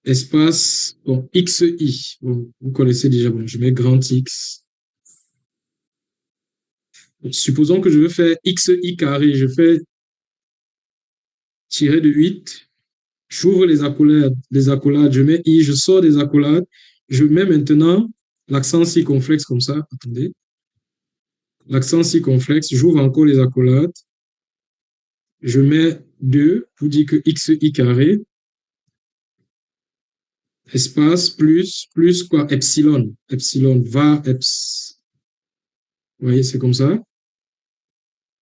espace, bon, xi. Bon, vous connaissez déjà, bon, je mets grand X. Donc, supposons que je veux faire xi carré, je fais tiré de 8. J'ouvre les accolades, je mets I, je sors des accolades, je mets maintenant l'accent circonflexe comme ça, attendez, l'accent circonflexe, j'ouvre encore les accolades, je mets 2 pour dire que xi carré, espace, plus quoi, epsilon va, vous voyez, c'est comme ça,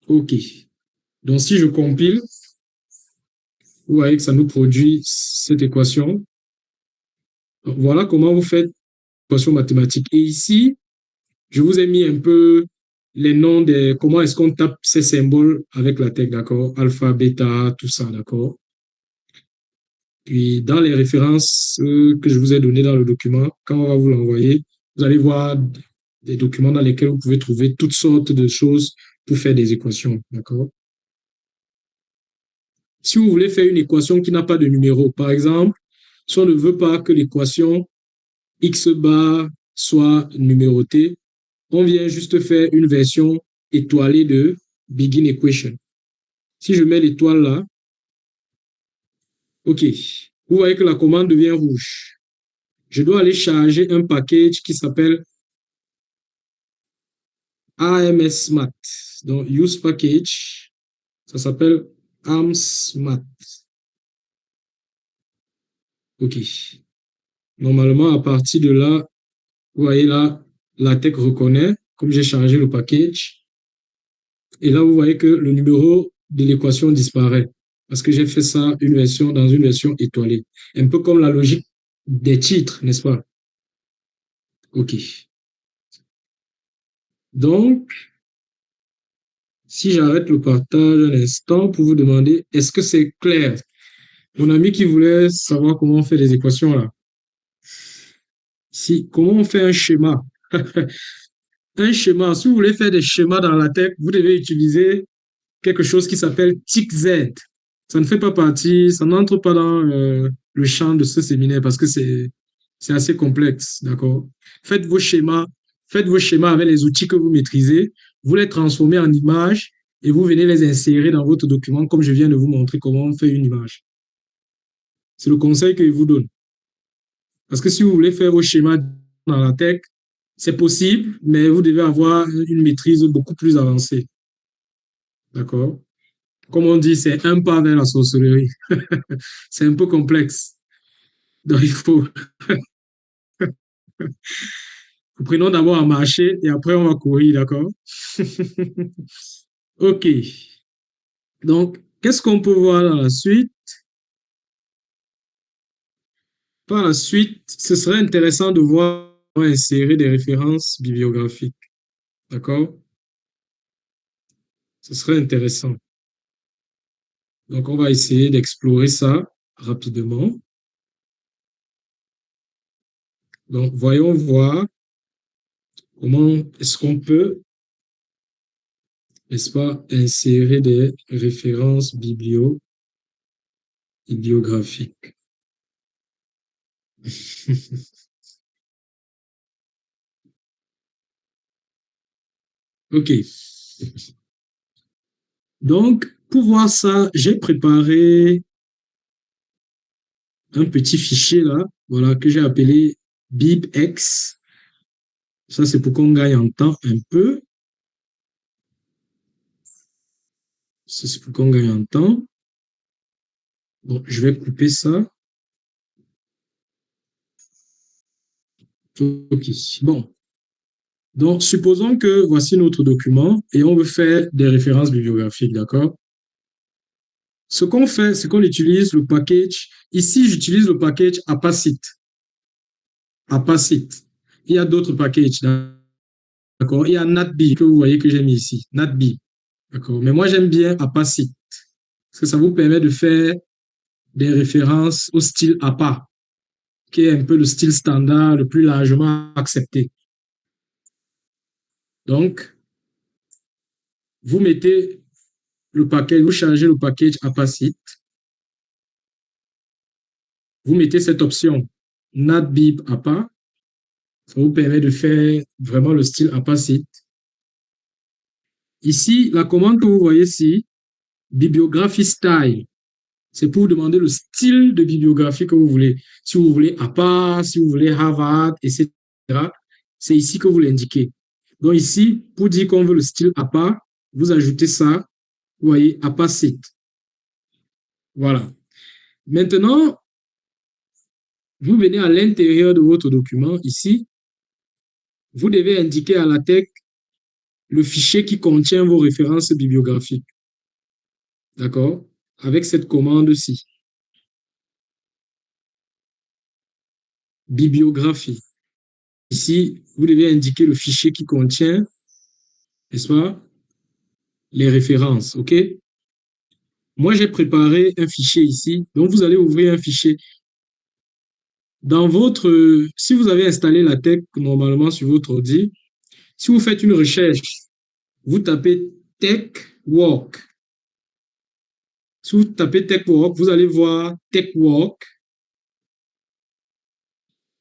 ok. Donc si je compile, vous voyez que ça nous produit cette équation. Donc, voilà comment vous faites l'équation mathématique. Et ici, je vous ai mis un peu les noms des, comment est-ce qu'on tape ces symboles avec la tech, d'accord? Alpha, bêta, tout ça, d'accord? Puis, dans les références que je vous ai données dans le document, quand on va vous l'envoyer, vous allez voir des documents dans lesquels vous pouvez trouver toutes sortes de choses pour faire des équations, d'accord? Si vous voulez faire une équation qui n'a pas de numéro, par exemple, si on ne veut pas que l'équation x bar soit numérotée, on vient juste faire une version étoilée de begin equation. Si je mets l'étoile là, OK, vous voyez que la commande devient rouge. Je dois aller charger un package qui s'appelle AMSMath. Donc, use package, ça s'appelle AMSMath. OK. Normalement, à partir de là, vous voyez là, la tech reconnaît, comme j'ai chargé le package. Et là, vous voyez que le numéro de l'équation disparaît. Parce que j'ai fait ça dans une version étoilée. Un peu comme la logique des titres, n'est-ce pas? OK. Donc, si j'arrête le partage un instant pour vous demander, est-ce que c'est clair? Mon ami qui voulait savoir comment on fait les équations là. Comment on fait un schéma? Un schéma, si vous voulez faire des schémas dans la tête, vous devez utiliser quelque chose qui s'appelle TIC-Z. Ça ne fait pas partie, ça n'entre pas dans le champ de ce séminaire parce que c'est assez complexe, d'accord? Faites vos schémas avec les outils que vous maîtrisez, vous les transformez en images et vous venez les insérer dans votre document comme je viens de vous montrer comment on fait une image. C'est le conseil que je vous donne. Parce que si vous voulez faire vos schémas dans la tech, c'est possible, mais vous devez avoir une maîtrise beaucoup plus avancée. D'accord? Comme on dit, c'est un pas vers la sorcellerie. C'est un peu complexe. Donc, nous prenons d'abord à marcher et après on va courir, d'accord? OK. Donc, qu'est-ce qu'on peut voir dans la suite? Par la suite, ce serait intéressant de voir insérer des références bibliographiques. D'accord? Ce serait intéressant. Donc, on va essayer d'explorer ça rapidement. Donc, voyons voir comment est-ce qu'on peut, n'est-ce pas, insérer des références bibliographiques. OK. Donc, pour voir ça, j'ai préparé un petit fichier là, voilà, que j'ai appelé BibX. Ça, c'est pour qu'on gagne en temps un peu. Ça, c'est pour qu'on gagne en temps. Bon, je vais couper ça. OK. Bon. Donc, supposons que voici notre document et on veut faire des références bibliographiques, d'accord? Ce qu'on fait, c'est qu'on utilise le package. Ici, j'utilise le package Apacit. Apacit. Il y a d'autres packages, d'accord? Il y a NatB que vous voyez que j'ai mis ici. NatB. D'accord? Mais moi, j'aime bien Apacit. Parce que ça vous permet de faire des références au style APA, qui est un peu le style standard, le plus largement accepté. Donc, vous mettez le package, vous chargez le package Apacit. Vous mettez cette option NatBib APA. Ça vous permet de faire vraiment le style Apacit. Ici, la commande que vous voyez ici, bibliographie style, c'est pour vous demander le style de bibliographie que vous voulez. Si vous voulez APA, si vous voulez Harvard, etc., c'est ici que vous l'indiquez. Donc ici, pour dire qu'on veut le style APA, vous ajoutez ça, vous voyez, Apacit. Voilà. Maintenant, vous venez à l'intérieur de votre document, ici, vous devez indiquer à la tech le fichier qui contient vos références bibliographiques. D'accord? Avec cette commande-ci. Bibliographie. Ici, vous devez indiquer le fichier qui contient, n'est-ce pas, les références, OK? Moi, j'ai préparé un fichier ici. Donc, vous allez ouvrir un fichier. Dans votre, si vous avez installé la tech normalement sur votre ordi, si vous faites une recherche, vous tapez TechWork. Si vous tapez TechWork, vous allez voir TechWork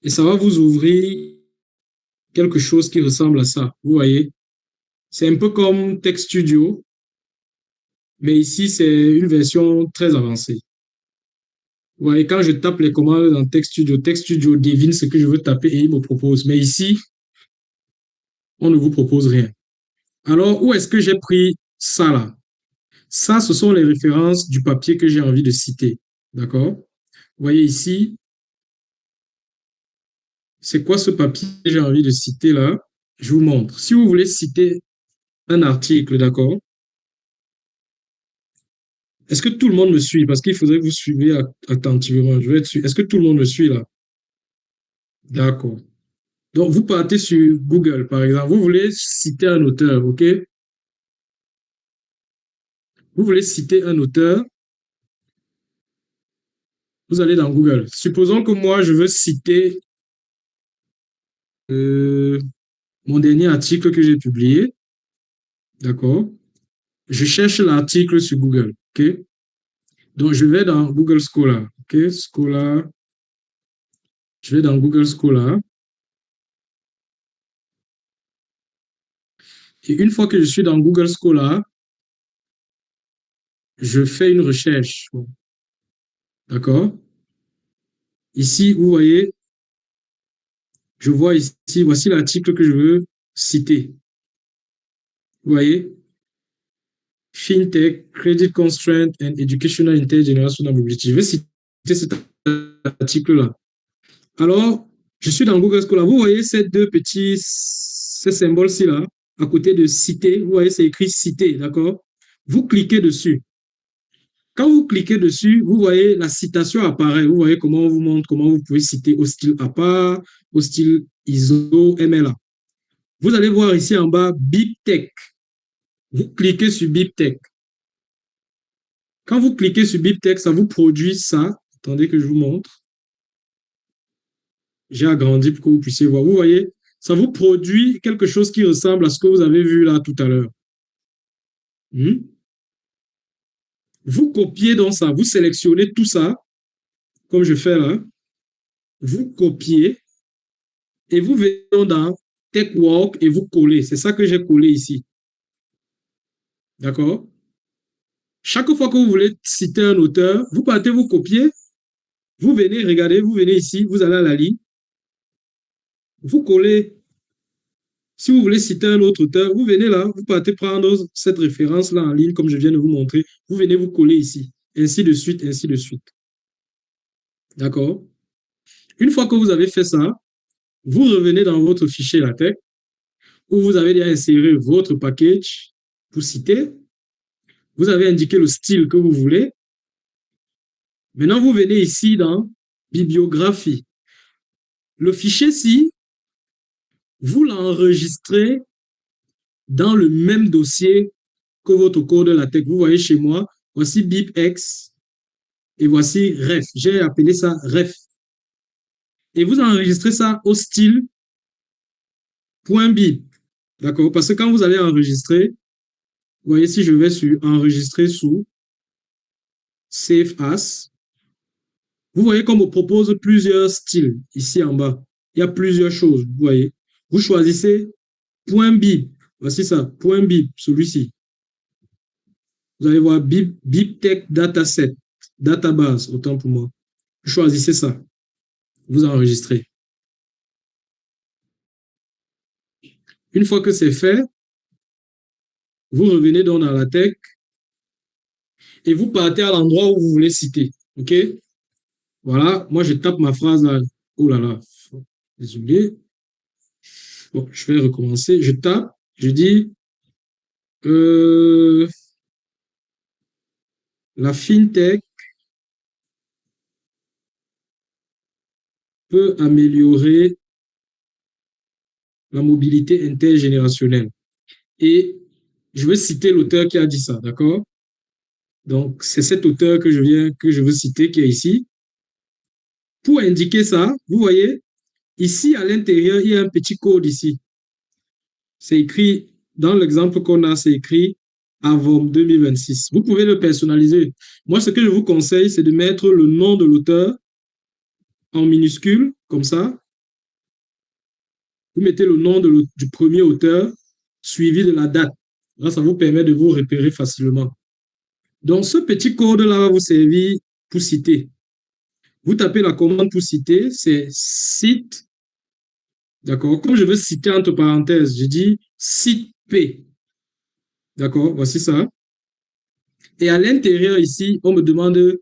et ça va vous ouvrir quelque chose qui ressemble à ça. Vous voyez? C'est un peu comme TechStudio, mais ici, c'est une version très avancée. Vous voyez, quand je tape les commandes dans TechStudio devine ce que je veux taper et il me propose. Mais ici, on ne vous propose rien. Alors, où est-ce que j'ai pris ça là? Ça, ce sont les références du papier que j'ai envie de citer. D'accord? Vous voyez ici, c'est quoi ce papier que j'ai envie de citer là? Je vous montre. Si vous voulez citer un article, d'accord? Est-ce que tout le monde me suit? Parce qu'il faudrait que vous suiviez attentivement. Je vais être sûr. Est-ce que tout le monde me suit là? D'accord. Donc, vous partez sur Google, par exemple. Vous voulez citer un auteur, OK? Vous voulez citer un auteur. Vous allez dans Google. Supposons que moi, je veux citer mon dernier article que j'ai publié. D'accord? Je cherche l'article sur Google. OK? Donc, je vais dans Google Scholar. OK? Scholar. Je vais dans Google Scholar. Et une fois que je suis dans Google Scholar, je fais une recherche. D'accord? Ici, vous voyez, je vois ici, voici l'article que je veux citer. Vous voyez? FinTech, Credit Constraint and Educational Intergenerational Mobility. Je vais citer cet article-là. Alors, je suis dans Google Scholar. Vous voyez ces deux petits, ces symboles-ci là. à côté de citer, vous voyez, c'est écrit citer, d'accord? Vous cliquez dessus. Quand vous cliquez dessus, vous voyez la citation apparaît. Vous voyez comment on vous montre comment vous pouvez citer au style APA, au style ISO, MLA. Vous allez voir ici en bas BibTeX. Vous cliquez sur BibTeX. Quand vous cliquez sur BibTeX, ça vous produit ça. Attendez que je vous montre. J'ai agrandi pour que vous puissiez voir. Vous voyez, ça vous produit quelque chose qui ressemble à ce que vous avez vu là tout à l'heure. Vous copiez dans ça, vous sélectionnez tout ça, comme je fais là. Vous copiez et vous venez dans TechWork et vous collez. C'est ça que j'ai collé ici. D'accord? Chaque fois que vous voulez citer un auteur, vous partez, vous copiez, vous venez, regardez, vous venez ici, vous allez à la ligne, vous collez. Si vous voulez citer un autre auteur, vous venez là, vous partez prendre cette référence-là en ligne, comme je viens de vous montrer, vous venez vous coller ici, ainsi de suite, ainsi de suite. D'accord? Une fois que vous avez fait ça, vous revenez dans votre fichier LaTeX, où vous avez déjà inséré votre package pour citer. Vous avez indiqué le style que vous voulez. Maintenant, vous venez ici dans bibliographie. Le fichier-ci, vous l'enregistrez dans le même dossier que votre code LaTeX. Vous voyez chez moi, voici BibX et voici ref. J'ai appelé ça ref. Et vous enregistrez ça au style .bib. D'accord? Parce que quand vous allez enregistrer, vous voyez, si je vais sur enregistrer sous Save As, vous voyez qu'on me propose plusieurs styles ici en bas. Il y a plusieurs choses, vous voyez. Vous choisissez .bib. Voici ça, .bib, celui-ci. Vous allez voir BibTeX Dataset, database, autant pour moi. Vous choisissez ça. Vous enregistrez. Une fois que c'est fait, vous revenez donc dans LaTeX et vous partez à l'endroit où vous voulez citer. OK? Voilà, moi je tape ma phrase là. Oh là là, désolé. Bon, je vais recommencer. Je tape, je dis la fintech peut améliorer la mobilité intergénérationnelle. Et je veux citer l'auteur qui a dit ça, d'accord? Donc, c'est cet auteur que je veux citer qui est ici. Pour indiquer ça, vous voyez, ici à l'intérieur, il y a un petit code ici. C'est écrit, dans l'exemple qu'on a, c'est écrit AVOM 2026. Vous pouvez le personnaliser. Moi, ce que je vous conseille, c'est de mettre le nom de l'auteur en minuscule, comme ça. Vous mettez le nom du premier auteur, suivi de la date. Là, ça vous permet de vous repérer facilement. Donc, ce petit code-là va vous servir pour citer. Vous tapez la commande pour citer, c'est cite. D'accord? Comme je veux citer entre parenthèses, je dis cite P. D'accord? Voici ça. Et à l'intérieur ici, on me demande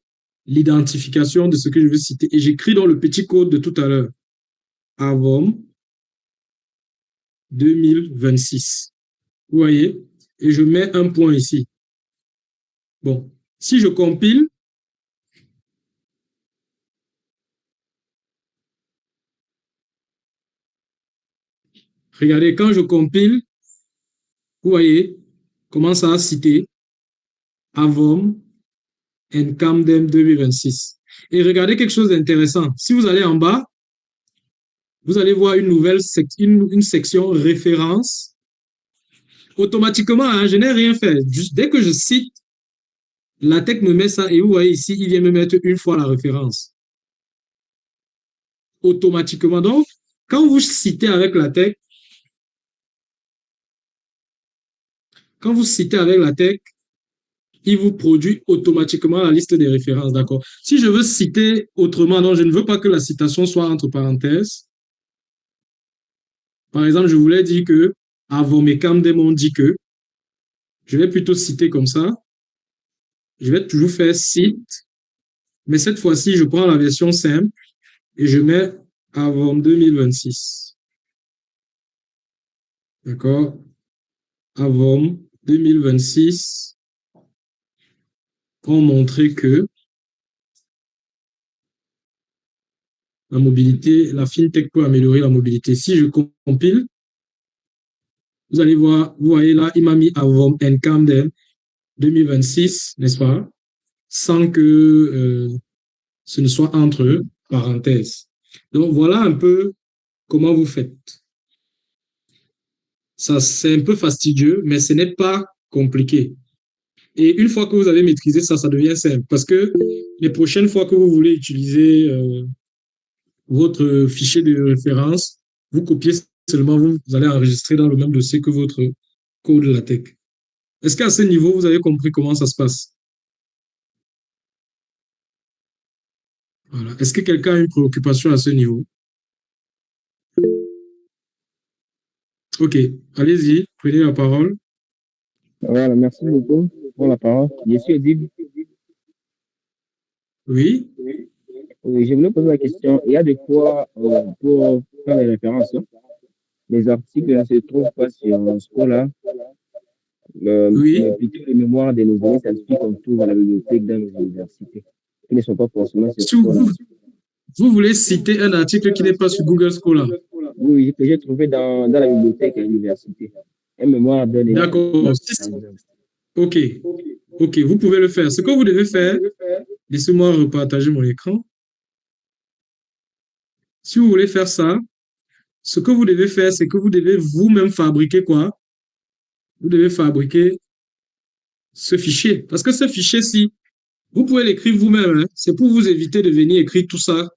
l'identification de ce que je veux citer. Et j'écris dans le petit code de tout à l'heure. AVOM 2026. Vous voyez? Et je mets un point ici. Bon. Si je compile, regardez, quand je compile, vous voyez comment ça a cité AVOM and Camden 2026. Et regardez quelque chose d'intéressant. Si vous allez en bas, vous allez voir une nouvelle une section référence. Automatiquement, hein, je n'ai rien fait. Juste, dès que je cite, LaTeX me met ça et vous voyez ici, il vient me mettre une fois la référence. Automatiquement. Donc, quand vous citez avec LaTeX, il vous produit automatiquement la liste des références, d'accord? Si je veux citer autrement, donc je ne veux pas que la citation soit entre parenthèses. Par exemple, je voulais dire que avant mes Camden m'ont dit que, je vais plutôt citer comme ça. Je vais toujours faire cite, mais cette fois-ci, je prends la version simple et je mets avant 2026. D'accord? AVOM 2026 ont montré que la mobilité, la fintech peut améliorer la mobilité. Si je compile, vous allez voir, vous voyez là, il m'a mis AVOM and Camden 2026, n'est-ce pas? Sans que ce ne soit entre parenthèses. Donc voilà un peu comment vous faites. Ça, c'est un peu fastidieux, mais ce n'est pas compliqué. Et une fois que vous avez maîtrisé ça, ça devient simple. Parce que les prochaines fois que vous voulez utiliser votre fichier de référence, vous copiez seulement, vous allez enregistrer dans le même dossier que votre code LaTeX. Est-ce qu'à ce niveau, vous avez compris comment ça se passe? Voilà. Est-ce que quelqu'un a une préoccupation à ce niveau? Ok, allez-y, prenez la parole. Voilà, merci beaucoup pour la parole. Je suis Edib. Oui, Oui, je voulais poser la question. Il y a des fois, pour faire les références, hein, les articles ne se trouvent pas sur Scholar, mais oui. plutôt les mémoires de nos amis scientifiques qu'on trouve à la bibliothèque dans nos universités, qui ne sont pas forcément sur Si Scholar. vous voulez citer un article qui n'est pas sur Google Scholar, Oui, que j'ai trouvé dans la bibliothèque à l'université. Un mémoire d'un étudiant, d'accord. par exemple. Ok, ok, vous pouvez le faire. Ce que vous devez faire, laissez-moi repartager mon écran. Si vous voulez faire ça, ce que vous devez faire, c'est que vous devez vous-même fabriquer quoi? Vous devez fabriquer ce fichier. Parce que ce fichier-ci, vous pouvez l'écrire vous-même, hein. C'est pour vous éviter de venir écrire tout ça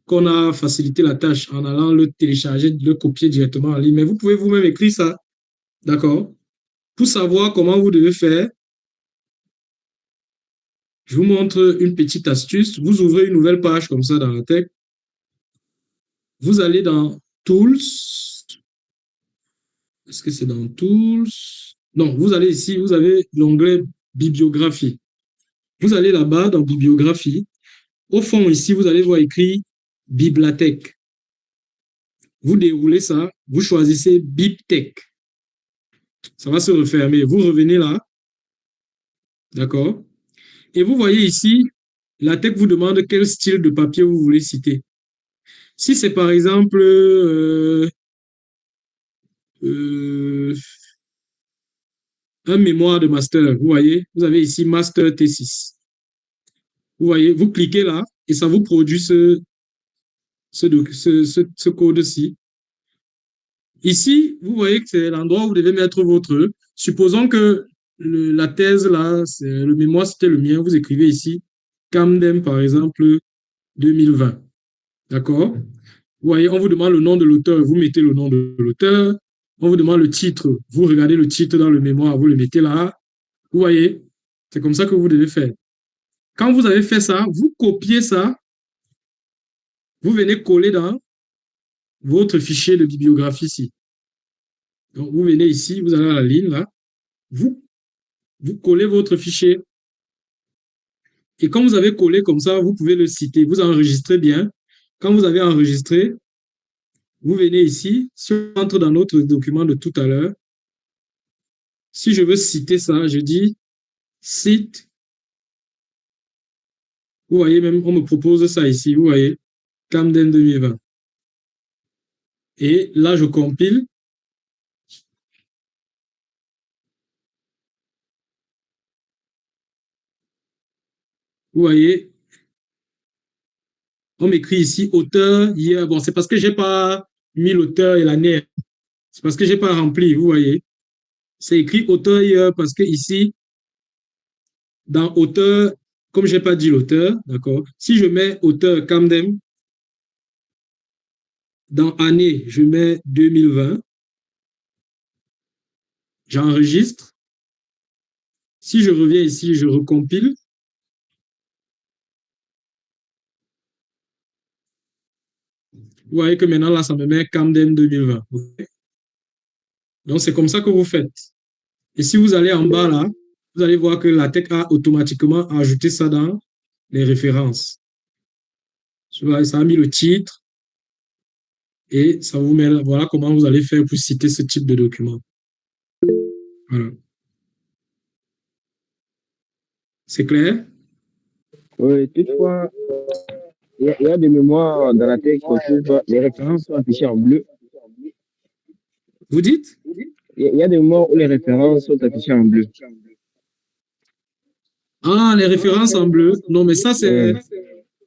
qu'on a facilité la tâche en allant le télécharger, le copier directement en ligne. Mais vous pouvez vous-même écrire ça, d'accord? Pour savoir comment vous devez faire, je vous montre une petite astuce. Vous ouvrez une nouvelle page comme ça dans la tech. Vous allez dans Tools. Est-ce que c'est dans Tools? Non, vous allez ici, vous avez l'onglet Bibliographie. Vous allez là-bas dans Bibliographie. Au fond, ici, vous allez voir écrit Bibliothèque. Vous déroulez ça, vous choisissez BibTech. Ça va se refermer. Vous revenez là. D'accord? Et vous voyez ici, la tech vous demande quel style de papier vous voulez citer. Si c'est par exemple euh, un mémoire de master, vous voyez, vous avez ici Master Thesis. Vous voyez, vous cliquez là et ça vous produit ce code-ci. Ici, vous voyez que c'est l'endroit où vous devez mettre votre. Supposons que la thèse, là, le mémoire, c'était le mien. Vous écrivez ici Camden, par exemple, 2020. D'accord? Vous voyez, on vous demande le nom de l'auteur, vous mettez le nom de l'auteur. On vous demande le titre, vous regardez le titre dans le mémoire, vous le mettez là. Vous voyez, c'est comme ça que vous devez faire. Quand vous avez fait ça, vous copiez ça, vous venez coller dans votre fichier de bibliographie ici. Donc, vous venez ici, vous allez à la ligne là, vous collez votre fichier. Et quand vous avez collé comme ça, vous pouvez le citer. Vous enregistrez bien. Quand vous avez enregistré, vous venez ici. Si on entre dans notre document de tout à l'heure, si je veux citer ça, je dis cite. Vous voyez même, on me propose ça ici. Vous voyez, Camden 2020. Et là, je compile. Vous voyez, on m'écrit ici auteur hier. Bon, c'est parce que j'ai pas mis l'auteur et l'année. C'est parce que j'ai pas rempli. Vous voyez, c'est écrit auteur hier parce que ici, dans auteur, comme je n'ai pas dit l'auteur, d'accord, si je mets auteur Camden, dans année, je mets 2020, j'enregistre. Si je reviens ici, je recompile. Vous voyez que maintenant, là, ça me met Camden 2020. Donc, c'est comme ça que vous faites. Et si vous allez en bas, là, vous allez voir que la tech a automatiquement ajouté ça dans les références. Ça a mis le titre et ça vous met, voilà comment vous allez faire pour citer ce type de document. Voilà. C'est clair? Oui, toutefois, il y a des mémoires dans la texte qu'on trouve, les références sont affichées en bleu. Vous dites? Il y a des mémoires où les références sont affichées en bleu. Ah, les références en bleu. Non, mais Ouais,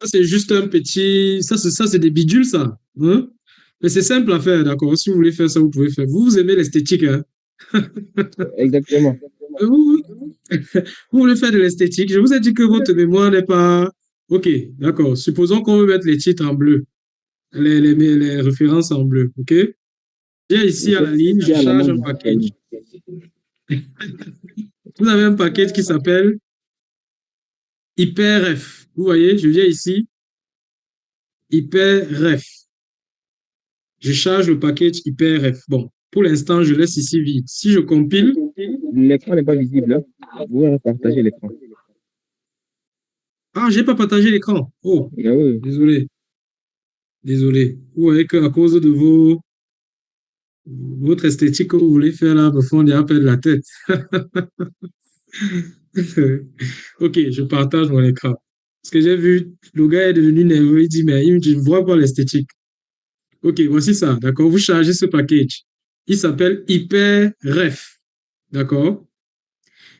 ça, c'est juste un petit. Ça, c'est des bidules, ça. Hein? Mais c'est simple à faire, d'accord? Si vous voulez faire ça, vous pouvez faire. Vous aimez l'esthétique, hein? exactement. Vous, vous voulez faire de l'esthétique. Je vous ai dit que votre mémoire n'est pas. OK, d'accord. Supposons qu'on veut mettre les titres en bleu, les références en bleu. OK? Viens ici à la ligne, je C'est à la charge main un du package. système. Vous avez un package qui s'appelle HyperRef. Vous voyez, je viens ici, HyperRef. Je charge le package HyperRef. Bon, pour l'instant, je laisse ici vide. Si je compile, L'écran n'est pas visible, hein. Vous pouvez partager l'écran. ah, j'ai pas partagé l'écran. Oh, Ah oui, désolé, désolé. Vous voyez qu'à cause de votre esthétique que vous voulez faire là, me font déjà perdre la tête. Ok, je partage mon écran. Parce que j'ai vu, le gars est devenu nerveux, il dit, mais il me dit, je ne vois pas l'esthétique. Ok, voici ça, d'accord? Vous chargez ce package. Il s'appelle HyperRef, d'accord?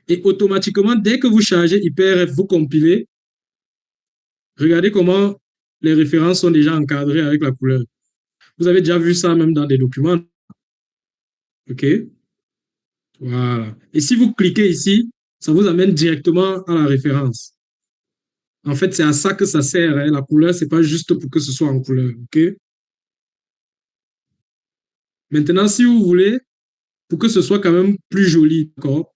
Et automatiquement, dès que vous chargez HyperRef, vous compilez, regardez comment les références sont déjà encadrées avec la couleur. Vous avez déjà vu ça même dans des documents, ok? Voilà. Et si vous cliquez ici, ça vous amène directement à la référence. En fait, c'est à ça que ça sert, hein. La couleur, c'est pas juste pour que ce soit en couleur, ok? Maintenant, si vous voulez, pour que ce soit quand même plus joli, d'accord?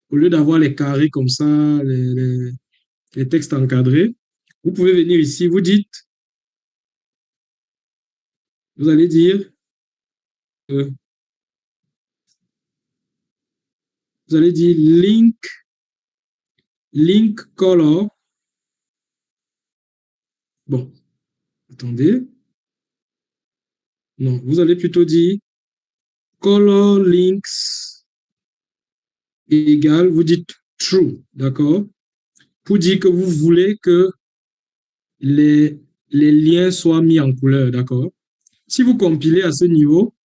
Au lieu d'avoir les carrés comme ça, les textes encadrés, vous pouvez venir ici, vous allez dire, euh, vous allez dire link color. Bon, attendez. Non, vous allez plutôt dire color links égale, vous dites true, d'accord? Pour dire que vous voulez que les, les liens soient mis en couleur, d'accord? Si vous compilez à ce niveau,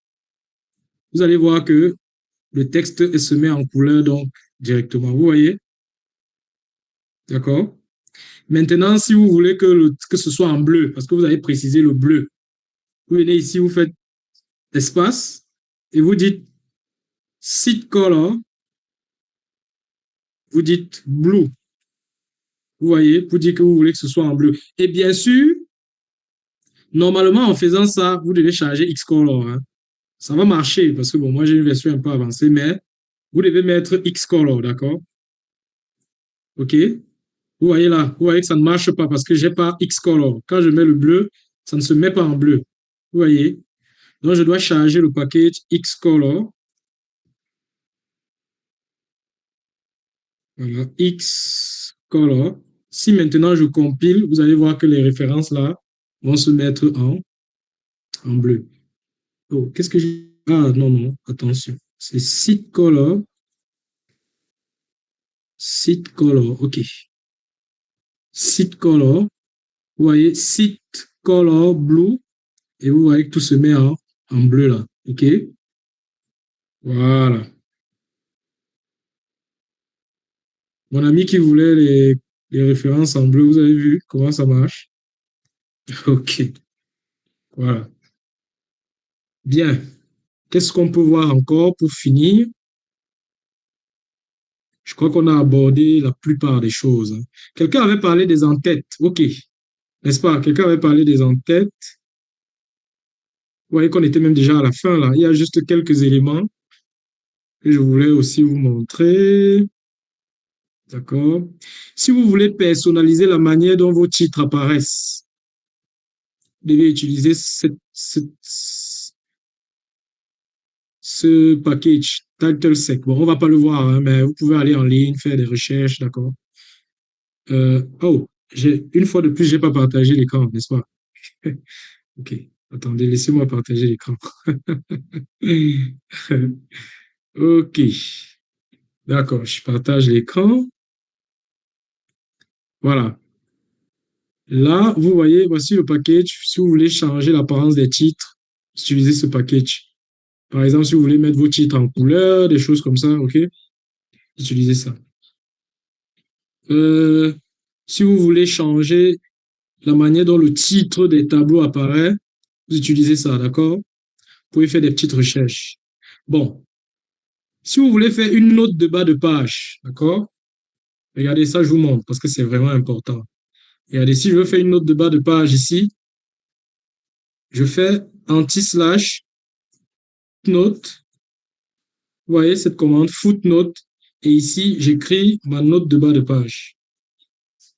vous allez voir que le texte se met en couleur donc directement. Vous voyez? D'accord? Maintenant, si vous voulez que ce soit en bleu, parce que vous avez précisé le bleu, vous venez ici, vous faites espace et vous dites seed color, vous dites blue. Vous voyez? Pour dire que vous voulez que ce soit en bleu. Et bien sûr, normalement, en faisant ça, vous devez charger Xcolor, hein. Ça va marcher parce que bon, moi j'ai une version un peu avancée, mais vous devez mettre Xcolor, d'accord? OK? Vous voyez là, vous voyez que ça ne marche pas parce que j'ai pas Xcolor. Quand je mets le bleu, ça ne se met pas en bleu. Vous voyez? Donc je dois charger le package Xcolor. Voilà, Xcolor. Si maintenant je compile, vous allez voir que les références là vont se mettre en bleu. Oh, qu'est-ce que j'ai? Ah non, non, attention. C'est seed color. Seed color, OK. Seed color. Vous voyez, seed color blue. Et vous voyez que tout se met en bleu là. OK? Voilà. Mon ami qui voulait les références en bleu, vous avez vu comment ça marche? OK. Voilà. Bien. Qu'est-ce qu'on peut voir encore pour finir? Je crois qu'on a abordé la plupart des choses, hein. Quelqu'un avait parlé des entêtes. OK. N'est-ce pas? Quelqu'un avait parlé des entêtes. Vous voyez qu'on était même déjà à la fin là. Il y a juste quelques éléments que je voulais aussi vous montrer. D'accord? Si vous voulez personnaliser la manière dont vos titres apparaissent, vous devez utiliser ce package TitleSec. Bon, on ne va pas le voir, hein, mais vous pouvez aller en ligne, faire des recherches, d'accord? Oh, une fois de plus, je n'ai pas partagé l'écran, n'est-ce pas? Ok, attendez, laissez-moi partager l'écran. Ok. D'accord, je partage l'écran. Voilà. Là, vous voyez, voici le package. Si vous voulez changer l'apparence des titres, utilisez ce package. Par exemple, si vous voulez mettre vos titres en couleur, des choses comme ça, OK? Utilisez ça. Euh, Si vous voulez changer la manière dont le titre des tableaux apparaît, vous utilisez ça, d'accord? Vous pouvez faire des petites recherches. Bon, si vous voulez faire une note de bas de page, d'accord? Regardez ça, je vous montre parce que c'est vraiment important. Regardez, si je veux faire une note de bas de page ici, je fais anti-slash note. Vous voyez cette commande footnote. Et ici, j'écris ma note de bas de page.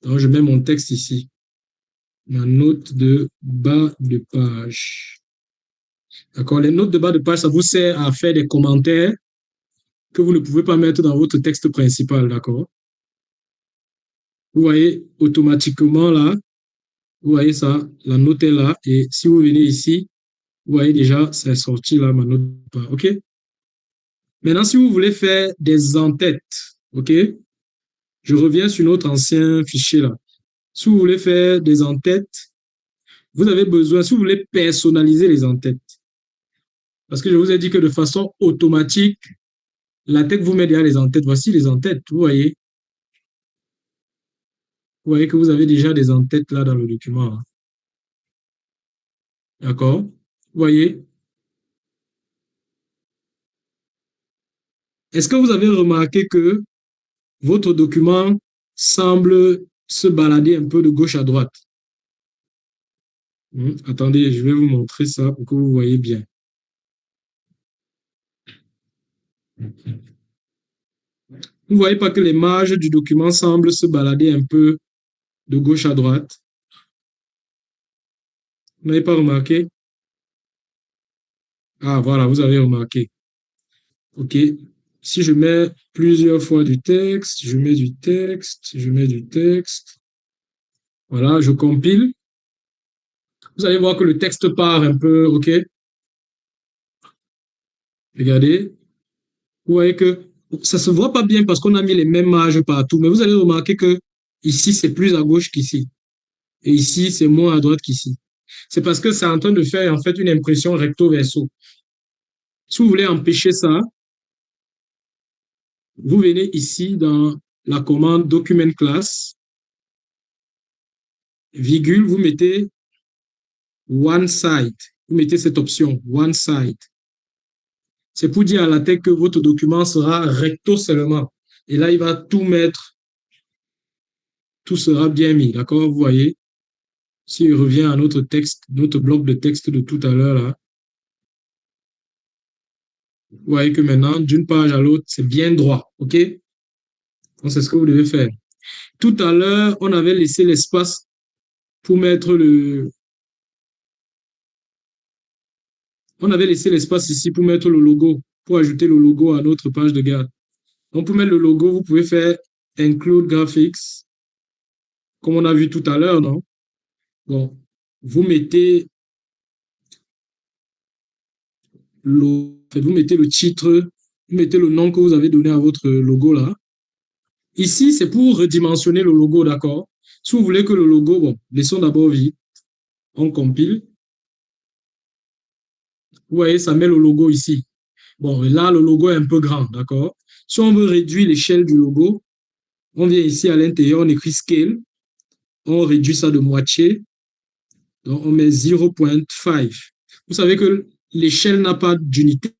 Donc, je mets mon texte ici. Ma note de bas de page. D'accord? Les notes de bas de page, ça vous sert à faire des commentaires que vous ne pouvez pas mettre dans votre texte principal. D'accord? Vous voyez automatiquement là, vous voyez ça, la note est là. Et si vous venez ici, vous voyez déjà, c'est sorti là, ma note. OK? Maintenant, si vous voulez faire des entêtes, OK? Je reviens sur notre ancien fichier là. Si vous voulez faire des entêtes, vous avez besoin, si vous voulez personnaliser les entêtes, parce que je vous ai dit que de façon automatique, la tête vous met déjà les entêtes. Voici les entêtes, vous voyez. Vous voyez que vous avez déjà des entêtes là dans le document. Hein. D'accord? Vous voyez? Est-ce que vous avez remarqué que votre document semble se balader un peu de gauche à droite? Attendez, je vais vous montrer ça pour que vous voyez bien. Vous ne voyez pas que les marges du document semblent se balader un peu de gauche à droite? Vous n'avez pas remarqué? Ah, voilà, vous avez remarqué. OK. Si je mets plusieurs fois du texte, je mets du texte, je mets du texte. Voilà, je compile. Vous allez voir que le texte part un peu, OK? Regardez. Vous voyez que ça se voit pas bien parce qu'on a mis les mêmes marges partout, mais vous allez remarquer que ici, c'est plus à gauche qu'ici. Et ici, c'est moins à droite qu'ici. C'est parce que c'est en train de faire, en fait, une impression recto-verso. Si vous voulez empêcher ça, vous venez ici dans la commande document class, virgule, vous mettez one side. Vous mettez cette option, one side. C'est pour dire à la tête que votre document sera recto seulement. Et là, il va tout mettre, tout sera bien mis, d'accord? Vous voyez? S'il revient à notre texte, notre bloc de texte de tout à l'heure, là, vous voyez que maintenant, d'une page à l'autre, c'est bien droit, ok? Donc, c'est ce que vous devez faire. Tout à l'heure, on avait laissé l'espace pour mettre le... On avait laissé l'espace ici pour mettre le logo, pour ajouter le logo à notre page de garde. Donc, pour mettre le logo, vous pouvez faire Include Graphics, comme on a vu tout à l'heure, non? Bon, vous mettez vous mettez le titre, vous mettez le nom que vous avez donné à votre logo là. Ici, c'est pour redimensionner le logo, d'accord? Si vous voulez que le logo, bon, laissons d'abord vide, on compile. Vous voyez, ça met le logo ici. Bon, là, le logo est un peu grand, d'accord? Si on veut réduire l'échelle du logo, on vient ici à l'intérieur, on écrit Scale, on réduit ça de moitié, donc on met 0.5. Vous savez que l'échelle n'a pas d'unité,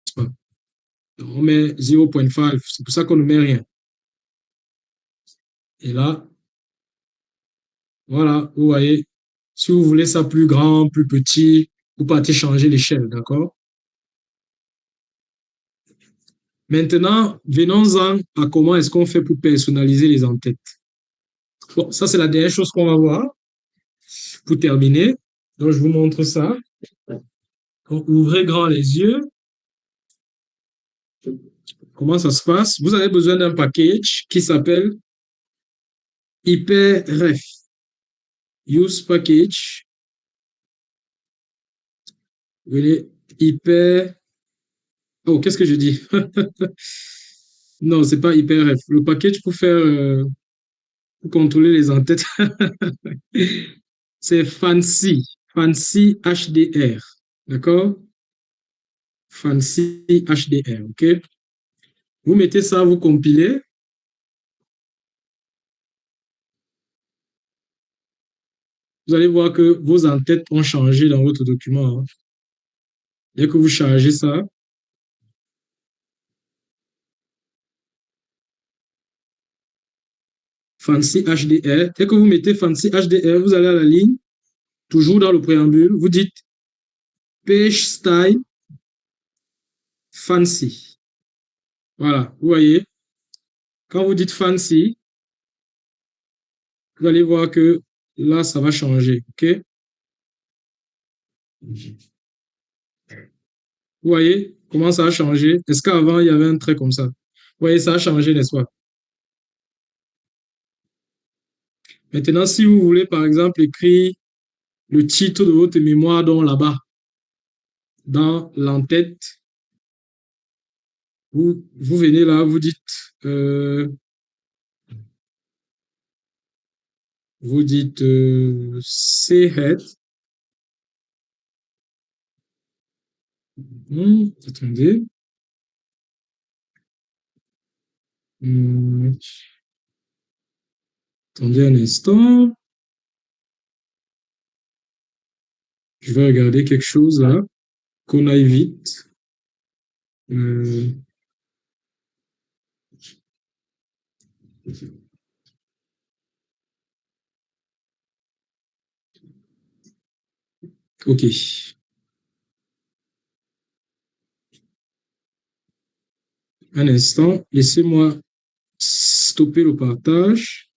on met 0.5, c'est pour ça qu'on ne met rien. Et là, voilà, vous voyez, si vous voulez ça plus grand, plus petit, vous partez changer l'échelle, d'accord? Maintenant, venons-en à comment est-ce qu'on fait pour personnaliser les entêtes. Bon, ça, c'est la dernière chose qu'on va voir pour terminer. Donc, je vous montre ça. Donc, ouvrez grand les yeux. Comment ça se passe? Vous avez besoin d'un package qui s'appelle hyperref. Use package. Vous voyez, hyper... Oh, qu'est-ce que je dis? Non, c'est pas HyperF. Le package pour contrôler les entêtes, c'est Fancy. Fancy HDR. D'accord? Fancy HDR, OK? Vous mettez ça, vous compilez. Vous allez voir que vos entêtes ont changé dans votre document, hein. Dès que vous chargez ça, Fancy HDR, dès que vous mettez Fancy HDR, vous allez à la ligne, toujours dans le préambule, vous dites Page Style Fancy. Voilà, vous voyez, quand vous dites Fancy, vous allez voir que là, ça va changer, OK? Vous voyez comment ça a changé? Est-ce qu'avant, il y avait un trait comme ça? Vous voyez, ça a changé, n'est-ce pas? Maintenant, si vous voulez, par exemple, écrire le titre de votre mémoire donc là-bas, dans l'entête, vous venez là, vous dites C-head. Attendez. Hum, attendez un instant. Je vais regarder quelque chose là, qu'on aille vite. OK. Un instant, laissez-moi stopper le partage.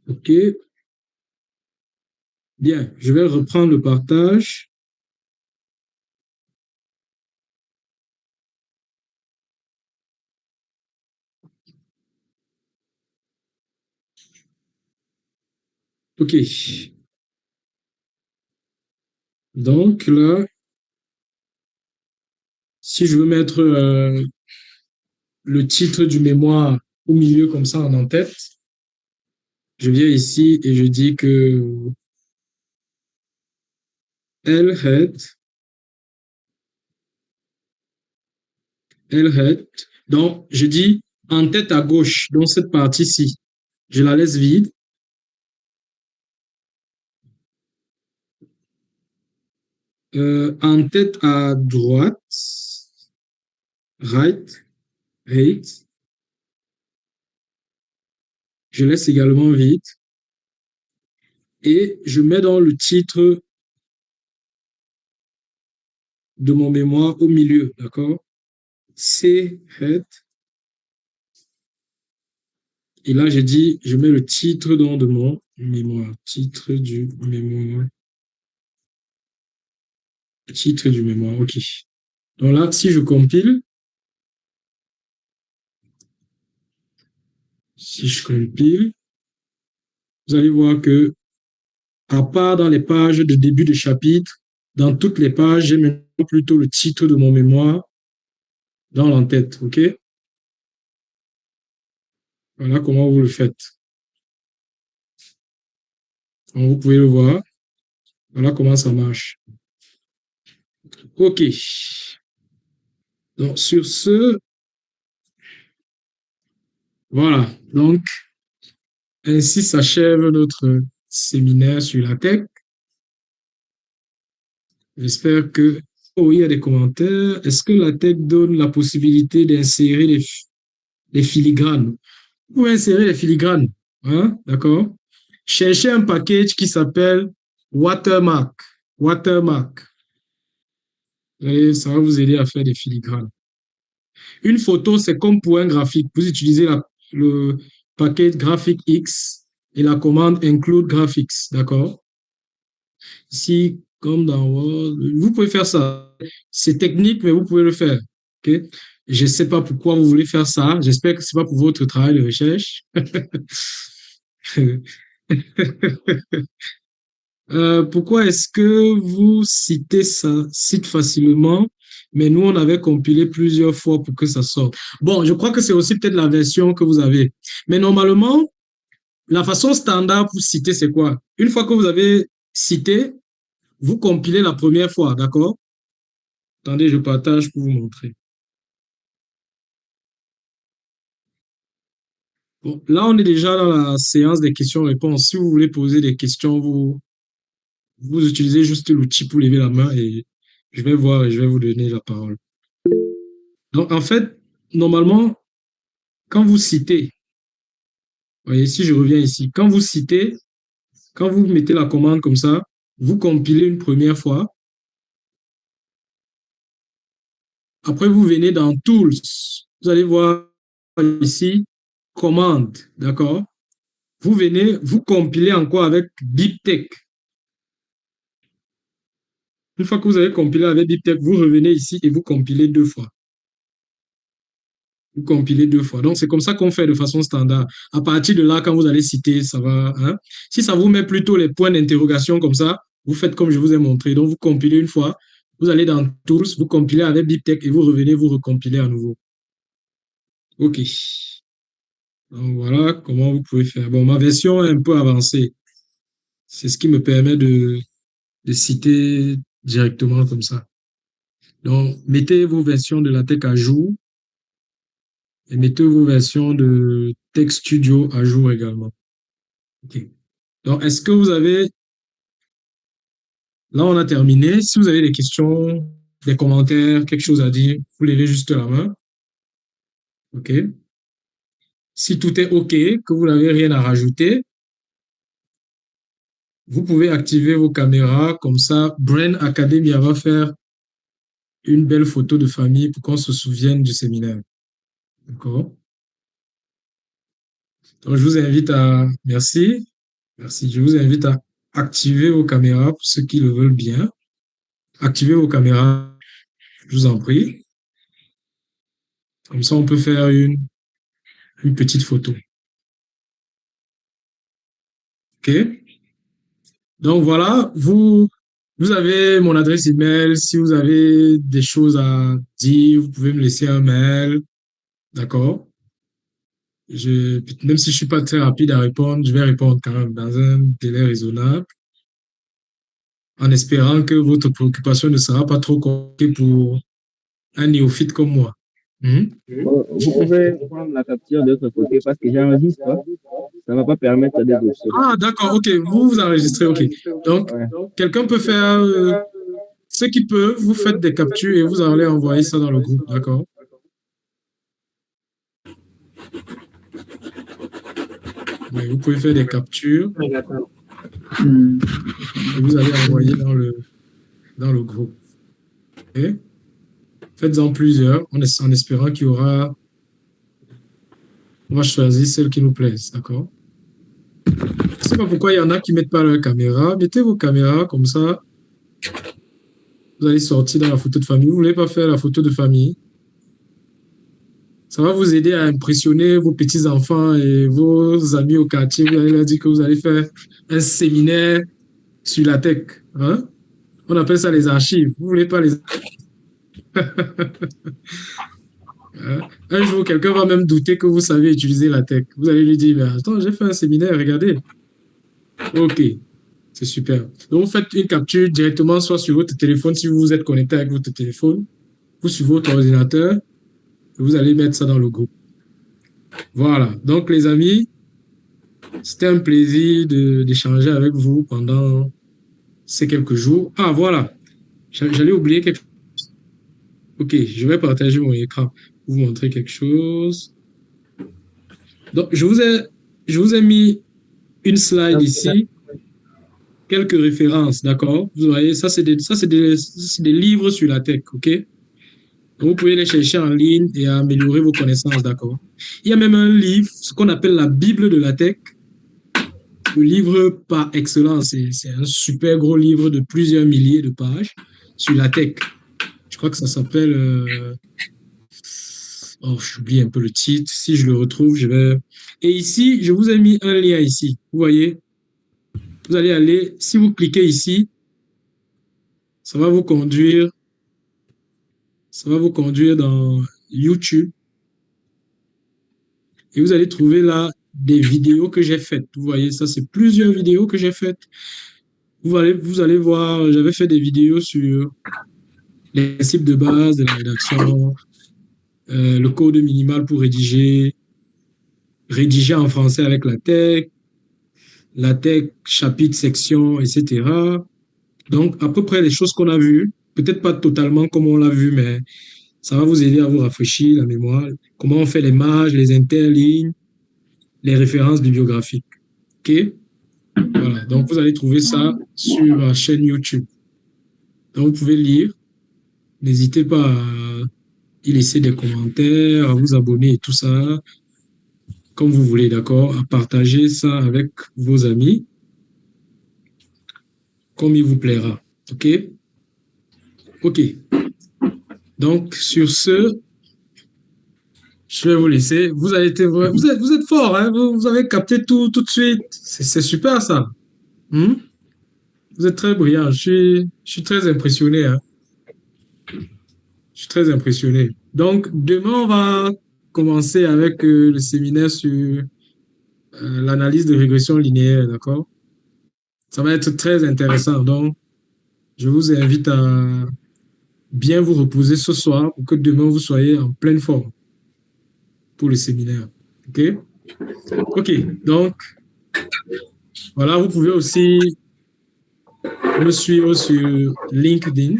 OK. Bien, je vais reprendre le partage. OK. Donc là, si je veux mettre le titre du mémoire au milieu comme ça en en-tête, je viens ici et je dis que L-head. Donc, je dis en tête à gauche, dans cette partie-ci, je la laisse vide. En tête à droite, right, je laisse également vide. Et je mets dans le titre de mon mémoire au milieu, d'accord? C-head. Et là, j'ai dit, je mets le titre de mon mémoire. Titre du mémoire. Titre du mémoire, OK. Donc là, si je compile, vous allez voir que, à part dans les pages de début de chapitre, dans toutes les pages, j'ai maintenant plutôt le titre de mon mémoire dans l'entête, OK? Voilà comment vous le faites. Donc, vous pouvez le voir. Voilà comment ça marche. OK. Donc, sur ce, voilà. Donc, ainsi s'achève notre séminaire sur la tech. J'espère que... Oh, il y a des commentaires. Est-ce que la tech donne la possibilité d'insérer les filigranes? Vous pouvez insérer les filigranes. Hein? D'accord? Cherchez un package qui s'appelle Watermark. Watermark. Et ça va vous aider à faire des filigranes. Une photo, c'est comme pour un graphique. Vous utilisez le paquet graphique X et la commande include graphics, d'accord? Ici, comme dans Word, vous pouvez faire ça. C'est technique, mais vous pouvez le faire. Ok? Je ne sais pas pourquoi vous voulez faire ça. J'espère que ce n'est pas pour votre travail de recherche. Pourquoi est-ce que vous citez ça, cite facilement, mais nous, on avait compilé plusieurs fois pour que ça sorte? Bon, je crois que c'est aussi peut-être la version que vous avez. Mais normalement, la façon standard pour citer, c'est quoi? Une fois que vous avez cité, vous compilez la première fois, d'accord? Attendez, je partage pour vous montrer. Bon, là, on est déjà dans la séance des questions-réponses. Si vous voulez poser des questions, vous utilisez juste l'outil pour lever la main et je vais voir et je vais vous donner la parole. Donc, en fait, normalement, quand vous citez, voyez, si je reviens ici, quand vous citez, quand vous mettez la commande comme ça, vous compilez une première fois. Après, vous venez dans Tools. Vous allez voir ici, commande, d'accord? Vous venez, vous compilez encore avec BibTeX. Une fois que vous avez compilé avec BibTeX, vous revenez ici et vous compilez deux fois. Vous compilez deux fois. Donc, c'est comme ça qu'on fait de façon standard. À partir de là, quand vous allez citer, ça va. Hein? Si ça vous met plutôt les points d'interrogation comme ça, vous faites comme je vous ai montré. Donc, vous compilez une fois, vous allez dans Tools, vous compilez avec BibTeX et vous revenez, vous recompilez à nouveau. OK. Donc, voilà comment vous pouvez faire. Bon, ma version est un peu avancée. C'est ce qui me permet de citer directement comme ça. Donc, mettez vos versions de LaTeX à jour et mettez vos versions de Text Studio à jour également. OK. Donc, est-ce que vous avez... Là, on a terminé. Si vous avez des questions, des commentaires, quelque chose à dire, vous levez juste la main. OK. Si tout est OK, que vous n'avez rien à rajouter, vous pouvez activer vos caméras. Comme ça, Brain Academia va faire une belle photo de famille pour qu'on se souvienne du séminaire. D'accord? Donc, je vous invite à... Merci. Merci. Je vous invite à activer vos caméras pour ceux qui le veulent bien. Activez vos caméras, je vous en prie. Comme ça, on peut faire une petite photo. OK? Donc, voilà, vous avez mon adresse email. Si vous avez des choses à dire, vous pouvez me laisser un mail. D'accord? Même si je suis pas très rapide à répondre, je vais répondre quand même dans un délai raisonnable, en espérant que votre préoccupation ne sera pas trop compliquée pour un néophyte comme moi. Vous pouvez prendre la capture de l'autre côté parce que j'enregistre. Ça ne va pas permettre d'être au sol. Ah, d'accord, ok. Vous enregistrez, ok. Donc, Ouais. quelqu'un peut faire ce qu'il peut, vous faites des captures et vous allez envoyer ça dans le groupe, d'accord? Oui, vous pouvez faire des captures et vous allez envoyer dans le groupe. Okay? Faites-en plusieurs en espérant qu'il y aura... On va choisir celles qui nous plaisent, d'accord? Je ne sais pas pourquoi il y en a qui ne mettent pas leur caméra. Mettez vos caméras comme ça. Vous allez sortir dans la photo de famille. Vous ne voulez pas faire la photo de famille? Ça va vous aider à impressionner vos petits-enfants et vos amis au quartier. Vous allez leur dire que vous allez faire un séminaire sur la tech. Hein? On appelle ça les archives. Vous ne voulez pas les... Un jour, quelqu'un va même douter que vous savez utiliser la tech. Vous allez lui dire, mais attends, j'ai fait un séminaire, regardez. OK, c'est super. Donc, vous faites une capture directement, soit sur votre téléphone, si vous êtes connecté avec votre téléphone, ou sur votre ordinateur, et vous allez mettre ça dans le groupe. Voilà. Donc, les amis, c'était un plaisir d'échanger avec vous pendant ces quelques jours. Ah, voilà. J'allais oublier quelque chose. OK, je vais partager mon écran pour vous montrer quelque chose. Donc, je vous ai mis une slide ici, quelques références, d'accord? Vous voyez, ça, c'est des livres sur la tech, OK? Vous pouvez les chercher en ligne et améliorer vos connaissances, d'accord? Il y a même un livre, ce qu'on appelle la Bible de la tech, le livre par excellence. C'est un super gros livre de plusieurs milliers de pages sur la tech. Je crois que ça s'appelle... Oh, j'oublie un peu le titre. Si je le retrouve, je vais... Et ici, je vous ai mis un lien ici. Vous voyez? Vous allez aller... Si vous cliquez ici, ça va vous conduire... Ça va vous conduire dans YouTube. Et vous allez trouver là des vidéos que j'ai faites. Vous voyez, ça, c'est plusieurs vidéos que j'ai faites. Vous allez voir, j'avais fait des vidéos sur les principes de base de la rédaction, le code minimal pour rédiger en français avec la tech, chapitre, section, etc. Donc, à peu près les choses qu'on a vues, peut-être pas totalement comme on l'a vu, mais ça va vous aider à vous rafraîchir la mémoire. Comment on fait les marges, les interlignes, les références bibliographiques. OK? Voilà. Donc, vous allez trouver ça sur la chaîne YouTube. Donc, vous pouvez lire. N'hésitez pas à y laisser des commentaires, à vous abonner et tout ça, comme vous voulez, d'accord? À partager ça avec vos amis, comme il vous plaira. OK? OK. Donc, sur ce, je vais vous laisser. Vous avez été, vous êtes fort, hein? Vous avez capté tout de suite. C'est super, ça. Hmm? Vous êtes très brillant. Je suis très impressionné, hein? Je suis très impressionné. Donc, demain, on va commencer avec le séminaire sur l'analyse de régression linéaire, d'accord? Ça va être très intéressant. Donc, je vous invite à bien vous reposer ce soir pour que demain, vous soyez en pleine forme pour le séminaire. OK? OK. Donc, voilà, vous pouvez aussi me suivre sur LinkedIn.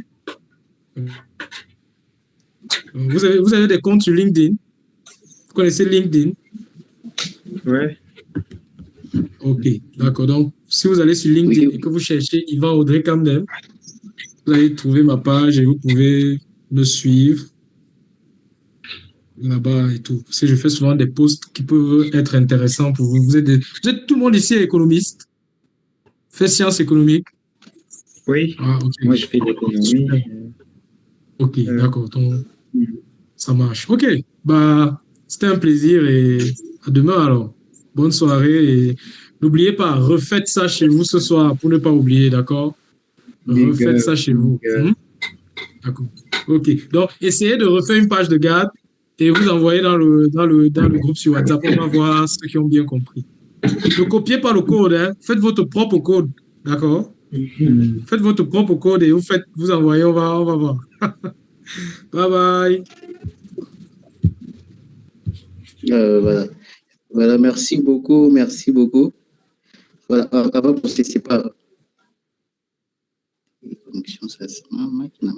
Vous avez des comptes sur LinkedIn? Vous connaissez LinkedIn? Ouais. OK, d'accord. Donc, si vous allez sur LinkedIn et que vous cherchez Yvan Audrey Camden, vous allez trouver ma page et vous pouvez me suivre là-bas et tout. Parce que je fais souvent des posts qui peuvent être intéressants pour vous. Vous êtes tout le monde ici est économiste, fait sciences économiques. Oui. Ah, OK. Moi, je fais de l'économie. Super. OK, d'accord. Donc, ça marche. OK. Bah, c'était un plaisir et à demain alors. Bonne soirée et n'oubliez pas, refaites ça chez vous ce soir pour ne pas oublier, d'accord? Refaites ça chez vous. D'accord. OK. Donc, essayez de refaire une page de garde et vous envoyer dans le groupe sur WhatsApp. On va voir ceux qui ont bien compris. Ne copiez pas le code, hein. Faites votre propre code. D'accord? Faites votre propre code et vous envoyez, on va voir. Bye bye. Voilà. Voilà, merci beaucoup, merci beaucoup. Voilà, avant de passer, c'est pas. Connexion, ça, c'est ma máquina,